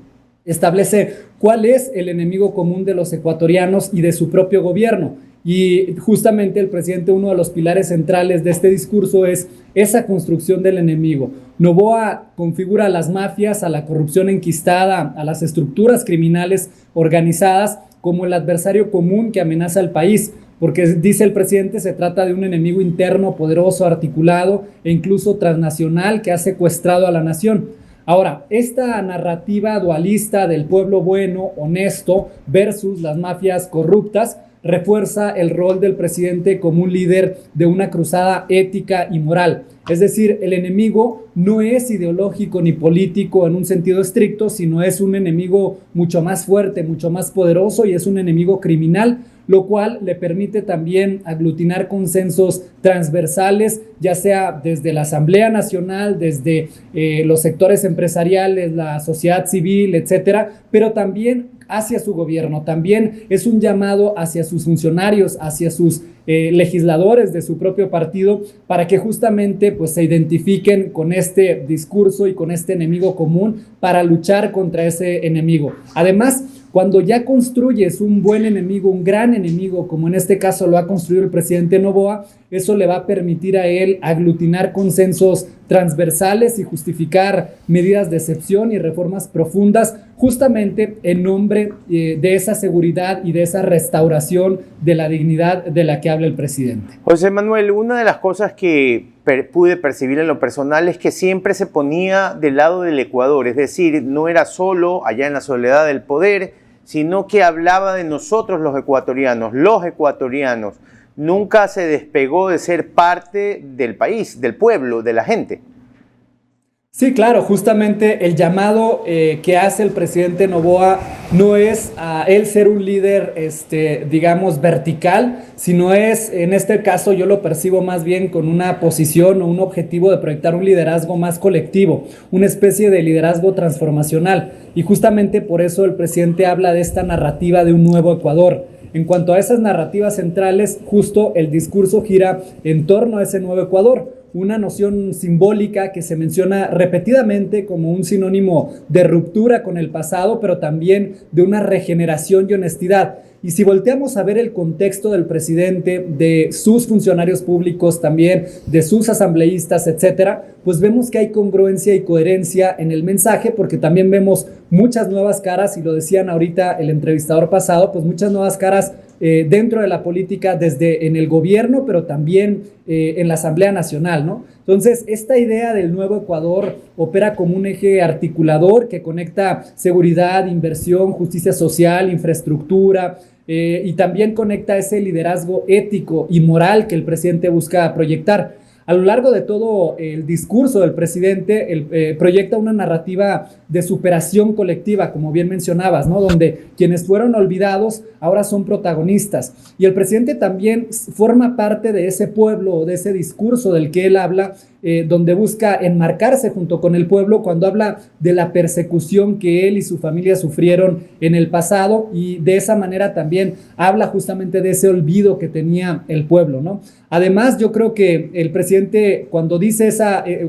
establece cuál es el enemigo común de los ecuatorianos y de su propio gobierno. Y justamente el presidente, uno de los pilares centrales de este discurso es esa construcción del enemigo. Noboa configura a las mafias, a la corrupción enquistada, a las estructuras criminales organizadas como el adversario común que amenaza al país, porque dice el presidente se trata de un enemigo interno, poderoso, articulado e incluso transnacional que ha secuestrado a la nación. Ahora, esta narrativa dualista del pueblo bueno, honesto, versus las mafias corruptas, refuerza el rol del presidente como un líder de una cruzada ética y moral. Es decir, el enemigo no es ideológico ni político en un sentido estricto, sino es un enemigo mucho más fuerte, mucho más poderoso y es un enemigo criminal, lo cual le permite también aglutinar consensos transversales, ya sea desde la Asamblea Nacional, desde los sectores empresariales, la sociedad civil, etcétera, pero también hacia su gobierno, también es un llamado hacia sus funcionarios, hacia sus legisladores de su propio partido, para que justamente pues, se identifiquen con este discurso y con este enemigo común para luchar contra ese enemigo. Además, cuando ya construyes un buen enemigo, un gran enemigo, como en este caso lo ha construido el presidente Noboa, eso le va a permitir a él aglutinar consensos transversales y justificar medidas de excepción y reformas profundas, justamente en nombre de esa seguridad y de esa restauración de la dignidad de la que habla el presidente. José Manuel, una de las cosas que pude percibir en lo personal es que siempre se ponía del lado del Ecuador, es decir, no era solo allá en la soledad del poder, sino que hablaba de nosotros los ecuatorianos, nunca se despegó de ser parte del país, del pueblo, de la gente. Sí, claro, justamente el llamado que hace el presidente Noboa no es a él ser un líder, digamos, vertical, sino es, en este caso yo lo percibo más bien con una posición o un objetivo de proyectar un liderazgo más colectivo, una especie de liderazgo transformacional. Y justamente por eso el presidente habla de esta narrativa de un nuevo Ecuador. En cuanto a esas narrativas centrales, justo el discurso gira en torno a ese nuevo Ecuador, una noción simbólica que se menciona repetidamente como un sinónimo de ruptura con el pasado, pero también de una regeneración y honestidad. Y si volteamos a ver el contexto del presidente, de sus funcionarios públicos también, de sus asambleístas, etcétera, pues vemos que hay congruencia y coherencia en el mensaje, porque también vemos muchas nuevas caras, y lo decían ahorita el entrevistador pasado, pues muchas nuevas caras dentro de la política, desde en el gobierno, pero también en la Asamblea Nacional, ¿no? Entonces, esta idea del nuevo Ecuador opera como un eje articulador que conecta seguridad, inversión, justicia social, infraestructura, y también conecta ese liderazgo ético y moral que el presidente busca proyectar. A lo largo de todo el discurso del presidente, proyecta una narrativa de superación colectiva, como bien mencionabas, ¿no? Donde quienes fueron olvidados ahora son protagonistas. Y el presidente también forma parte de ese pueblo, de ese discurso del que él habla, donde busca enmarcarse junto con el pueblo cuando habla de la persecución que él y su familia sufrieron en el pasado, y de esa manera también habla justamente de ese olvido que tenía el pueblo, ¿no? Además, yo creo que el presidente, cuando dice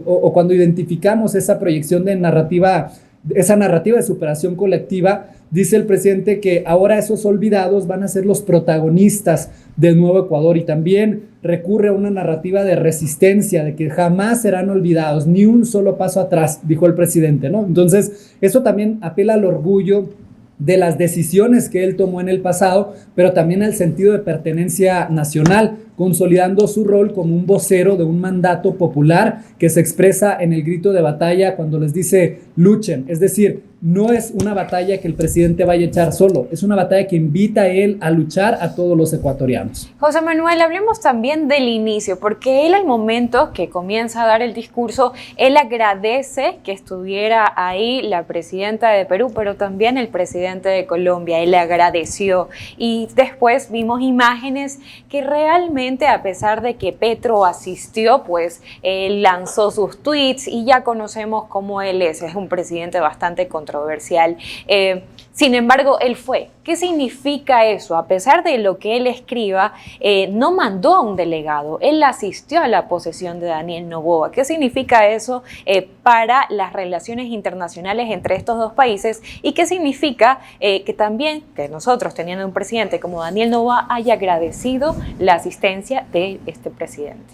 o cuando identificamos esa proyección de narrativa, esa narrativa de superación colectiva, dice el presidente que ahora esos olvidados van a ser los protagonistas del nuevo Ecuador, y también recurre a una narrativa de resistencia, de que jamás serán olvidados, ni un solo paso atrás, dijo el presidente, ¿no? Entonces, eso también apela al orgullo de las decisiones que él tomó en el pasado, pero también al sentido de pertenencia nacional, consolidando su rol como un vocero de un mandato popular que se expresa en el grito de batalla cuando les dice luchen. Es decir, no es una batalla que el presidente vaya a echar solo, es una batalla que invita a él a luchar a todos los ecuatorianos. José Manuel, hablemos también del inicio, porque él, al momento que comienza a dar el discurso, él agradece que estuviera ahí la presidenta de Perú, pero también el presidente de Colombia. Él le agradeció, y después vimos imágenes que realmente, a pesar de que Petro asistió, pues él lanzó sus tweets, y ya conocemos cómo él es un presidente bastante controversial. Sin embargo, él fue. ¿Qué significa eso? A pesar de lo que él escriba, no mandó a un delegado, él asistió a la posesión de Daniel Noboa. ¿Qué significa eso para las relaciones internacionales entre estos dos países? ¿Y qué significa que también, que nosotros, teniendo un presidente como Daniel Noboa, haya agradecido la asistencia de este presidente?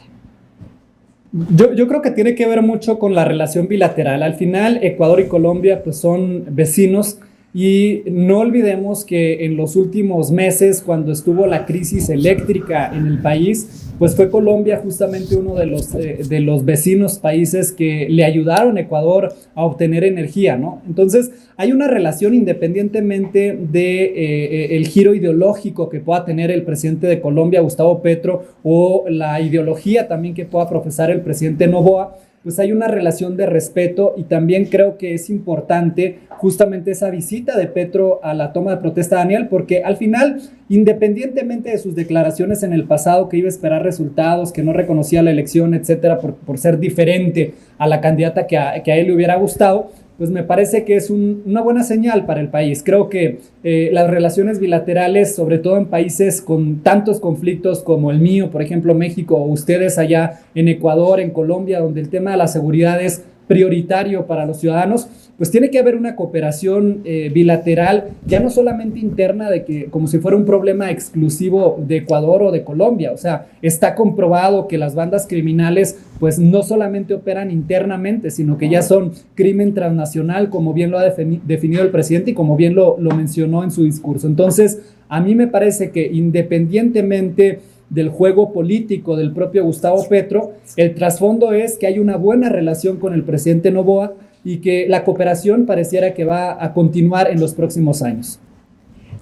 Yo creo que tiene que ver mucho con la relación bilateral. Al final, Ecuador y Colombia pues son vecinos, y no olvidemos que en los últimos meses, cuando estuvo la crisis eléctrica en el país, pues fue Colombia justamente uno de los vecinos países que le ayudaron a Ecuador a obtener energía, ¿no? Entonces, hay una relación, independientemente de el giro ideológico que pueda tener el presidente de Colombia, Gustavo Petro, o la ideología también que pueda profesar el presidente Noboa, pues hay una relación de respeto, y también creo que es importante justamente esa visita de Petro a la toma de protesta de Daniel, porque al final, independientemente de sus declaraciones en el pasado, que iba a esperar resultados, que no reconocía la elección, etcétera, por ser diferente a la candidata que a él le hubiera gustado, pues me parece que es una buena señal para el país. Creo que las relaciones bilaterales, sobre todo en países con tantos conflictos como el mío, por ejemplo México, o ustedes allá en Ecuador, en Colombia, donde el tema de la seguridad es prioritario para los ciudadanos, pues tiene que haber una cooperación bilateral, ya no solamente interna, de que como si fuera un problema exclusivo de Ecuador o de Colombia. O sea, está comprobado que las bandas criminales pues no solamente operan internamente, sino que ya son crimen transnacional, como bien lo ha definido el presidente y como bien lo mencionó en su discurso. Entonces, a mí me parece que independientemente del juego político del propio Gustavo Petro, el trasfondo es que hay una buena relación con el presidente Noboa y que la cooperación pareciera que va a continuar en los próximos años.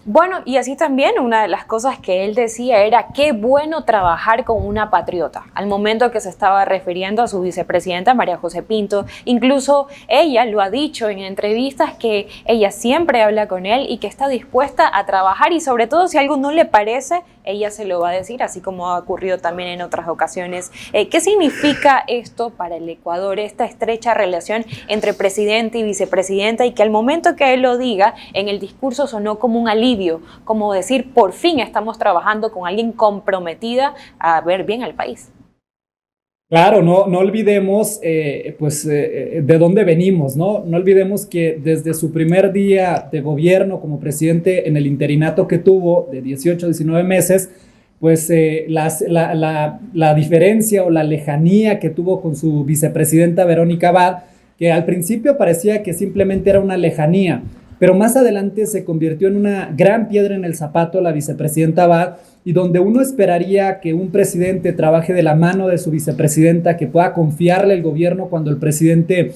Bueno, y así también una de las cosas que él decía era qué bueno trabajar con una patriota, al momento que se estaba refiriendo a su vicepresidenta María José Pinto. Incluso ella lo ha dicho en entrevistas que ella siempre habla con él y que está dispuesta a trabajar, y sobre todo si algo no le parece, ella se lo va a decir, así como ha ocurrido también en otras ocasiones. ¿Qué significa esto para el Ecuador, esta estrecha relación entre presidente y vicepresidenta, y que al momento que él lo diga, en el discurso sonó como un alivio, como decir, por fin estamos trabajando con alguien comprometida a ver bien al país? Claro, no olvidemos de dónde venimos, ¿no? No olvidemos que desde su primer día de gobierno como presidente, en el interinato que tuvo de 18, 19 meses, pues la diferencia o la lejanía que tuvo con su vicepresidenta Verónica Abad, que al principio parecía que simplemente era una lejanía, pero más adelante se convirtió en una gran piedra en el zapato la vicepresidenta Abad, y donde uno esperaría que un presidente trabaje de la mano de su vicepresidenta, que pueda confiarle el gobierno cuando el presidente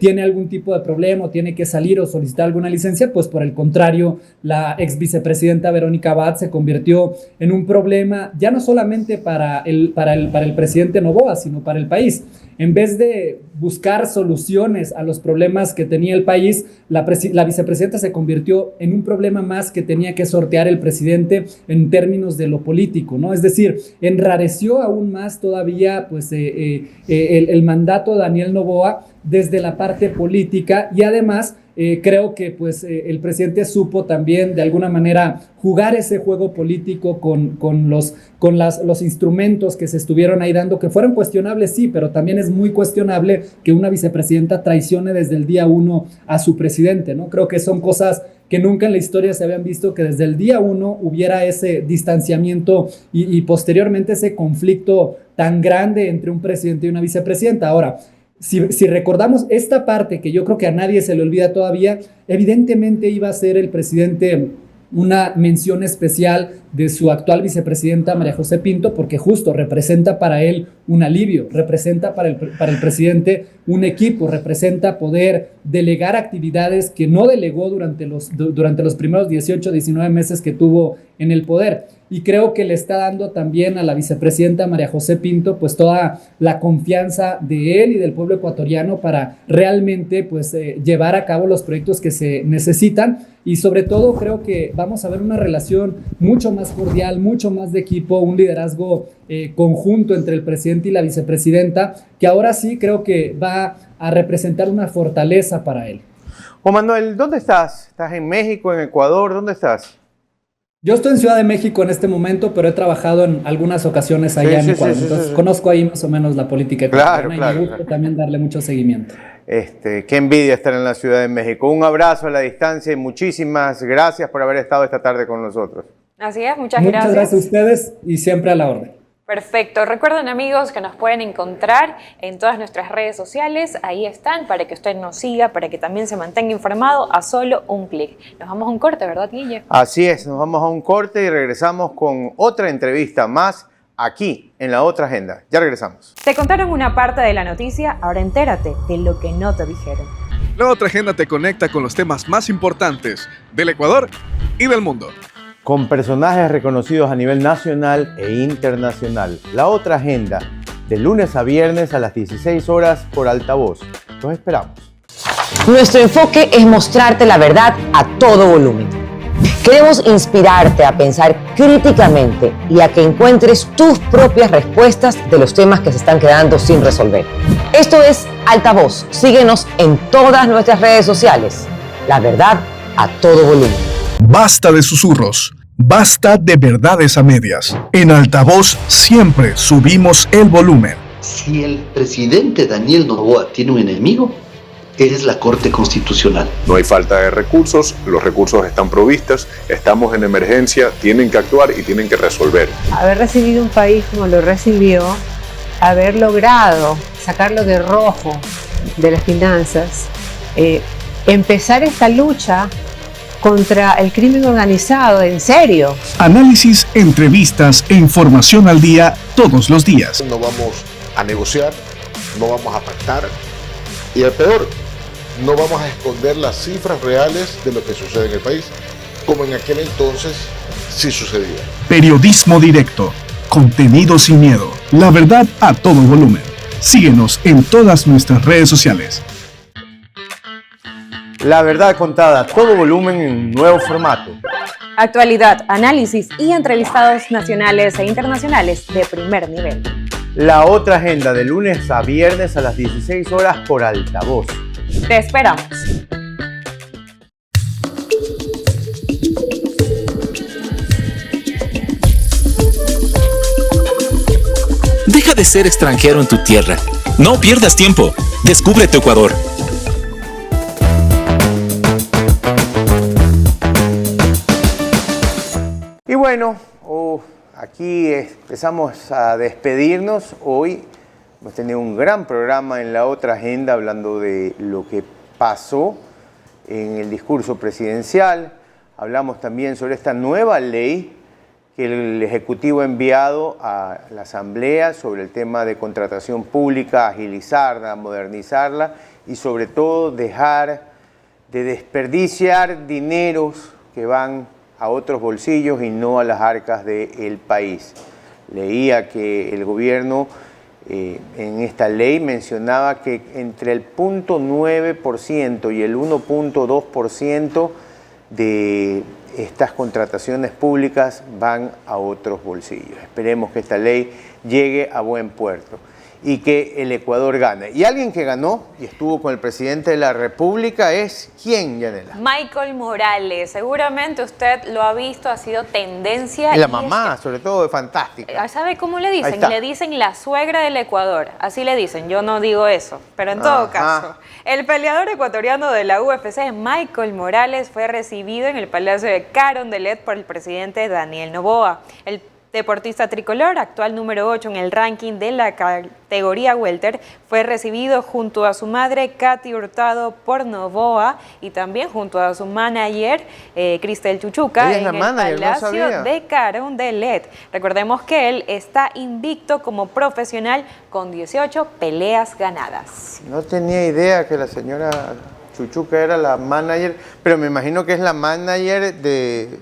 tiene algún tipo de problema o tiene que salir o solicitar alguna licencia, pues por el contrario, la ex vicepresidenta Verónica Abad se convirtió en un problema ya no solamente para el presidente Noboa, sino para el país. En vez de buscar soluciones a los problemas que tenía el país, la vicepresidenta se convirtió en un problema más que tenía que sortear el presidente en términos de lo político, ¿no? Es decir, enrareció aún más todavía pues, el mandato de Daniel Noboa desde la parte política, y además creo que pues, el presidente supo también de alguna manera jugar ese juego político con los instrumentos que se estuvieron ahí dando, que fueron cuestionables, sí, pero también es muy cuestionable que una vicepresidenta traicione desde el día 1 a su presidente, ¿no? Creo que son cosas que nunca en la historia se habían visto, que desde el día 1 hubiera ese distanciamiento y posteriormente ese conflicto tan grande entre un presidente y una vicepresidenta. Ahora, si recordamos esta parte, que yo creo que a nadie se le olvida todavía, evidentemente iba a ser el presidente una mención especial de su actual vicepresidenta María José Pinto, porque justo representa para él un alivio, representa para el presidente un equipo, representa poder delegar actividades que no delegó durante los primeros 18, 19 meses que tuvo en el poder. Y creo que le está dando también a la vicepresidenta María José Pinto pues toda la confianza de él y del pueblo ecuatoriano para realmente pues llevar a cabo los proyectos que se necesitan, y sobre todo creo que vamos a ver una relación mucho más cordial, mucho más de equipo, un liderazgo conjunto entre el presidente y la vicepresidenta, que ahora sí creo que va a representar una fortaleza para él. Juan Manuel, ¿dónde estás? ¿Estás en México, en Ecuador? ¿Dónde estás? Yo estoy en Ciudad de México en este momento, pero he trabajado en algunas ocasiones allá en Ecuador. Entonces conozco ahí más o menos la política ecuatoriana, y me gusta también darle mucho seguimiento. Qué envidia estar en la Ciudad de México. Un abrazo a la distancia y muchísimas gracias por haber estado esta tarde con nosotros. Así es, muchas gracias. Muchas gracias a ustedes y siempre a la orden. Perfecto. Recuerden, amigos, que nos pueden encontrar en todas nuestras redes sociales. Ahí están para que usted nos siga, para que también se mantenga informado a solo un clic. Nos vamos a un corte, ¿verdad, Guille? Así es, nos vamos a un corte y regresamos con otra entrevista más aquí en La Otra Agenda. Ya regresamos. Te contaron una parte de la noticia, ahora entérate de lo que no te dijeron. La Otra Agenda te conecta con los temas más importantes del Ecuador y del mundo. Con personajes reconocidos a nivel nacional e internacional. La Otra Agenda, de lunes a viernes a las 16 horas por Altavoz. Los esperamos. Nuestro enfoque es mostrarte la verdad a todo volumen. Queremos inspirarte a pensar críticamente y a que encuentres tus propias respuestas de los temas que se están quedando sin resolver. Esto es Altavoz, síguenos en todas nuestras redes sociales. La verdad a todo volumen. Basta de susurros, basta de verdades a medias. En Altavoz siempre subimos el volumen. Si el presidente Daniel Noboa tiene un enemigo, es la Corte Constitucional. No hay falta de recursos, los recursos están provistos, estamos en emergencia, tienen que actuar y tienen que resolver. Haber recibido un país como lo recibió, haber logrado sacarlo de rojo de las finanzas, empezar esta lucha contra el crimen organizado, en serio. Análisis, entrevistas e información al día todos los días. No vamos a negociar, no vamos a pactar y el peor, no vamos a esconder las cifras reales de lo que sucede en el país, como en aquel entonces sí sucedía. Periodismo directo, contenido sin miedo, la verdad a todo volumen. Síguenos en todas nuestras redes sociales. La verdad contada a todo volumen en un nuevo formato. Actualidad, análisis y entrevistados nacionales e internacionales de primer nivel. La otra agenda de lunes a viernes a las 16 horas por Altavoz. Te esperamos. Deja de ser extranjero en tu tierra. No pierdas tiempo. Descubre tu Ecuador. Y bueno, aquí empezamos a despedirnos. Hoy hemos tenido un gran programa en la otra agenda hablando de lo que pasó en el discurso presidencial. Hablamos también sobre esta nueva ley que el Ejecutivo ha enviado a la Asamblea sobre el tema de contratación pública, agilizarla, modernizarla y sobre todo dejar de desperdiciar dineros que van a otros bolsillos y no a las arcas del país. Leía que el gobierno en esta ley mencionaba que entre el 0.9% y el 1.2% de estas contrataciones públicas van a otros bolsillos. Esperemos que esta ley llegue a buen puerto y que el Ecuador gane. Y alguien que ganó y estuvo con el presidente de la República es ¿quién, Yanela? Michael Morales. Seguramente usted lo ha visto, ha sido tendencia. Y la mamá, sobre todo, es fantástica. ¿Sabe cómo le dicen? Le dicen la suegra del Ecuador. Así le dicen, yo no digo eso. Pero en todo caso, el peleador ecuatoriano de la UFC, Michael Morales, fue recibido en el Palacio de Carondelet por el presidente Daniel Noboa. El deportista tricolor, actual número 8 en el ranking de la categoría welter, fue recibido junto a su madre Katy Hurtado por Noboa y también junto a su manager Cristel Chuchuca en el Palacio de Carondelet. Recordemos que él está invicto como profesional con 18 peleas ganadas. No tenía idea que la señora Chuchuca era la manager, pero me imagino que es la manager de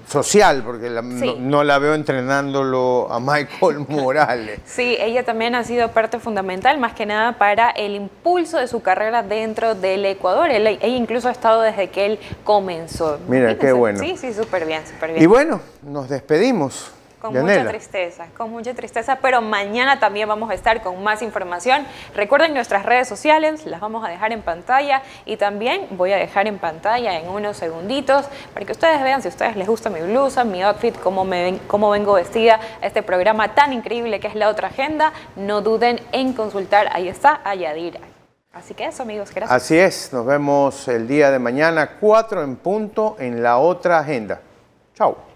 social, porque no la veo entrenándolo a Michael Morales. Sí, ella también ha sido parte fundamental, más que nada para el impulso de su carrera dentro del Ecuador. Ella incluso ha estado desde que él comenzó. Mira, fíjense, qué bueno. Sí, súper bien, súper bien. Y bueno, nos despedimos. Con Yanela. mucha tristeza, pero mañana también vamos a estar con más información. Recuerden nuestras redes sociales, las vamos a dejar en pantalla y también voy a dejar en pantalla en unos segunditos para que ustedes vean si a ustedes les gusta mi blusa, mi outfit, cómo vengo vestida a este programa tan increíble que es La Otra Agenda. No duden en consultar, ahí está, a Yadira. Así que eso, amigos, gracias. Así es, nos vemos el día de mañana, 4 en punto, en La Otra Agenda. Chao.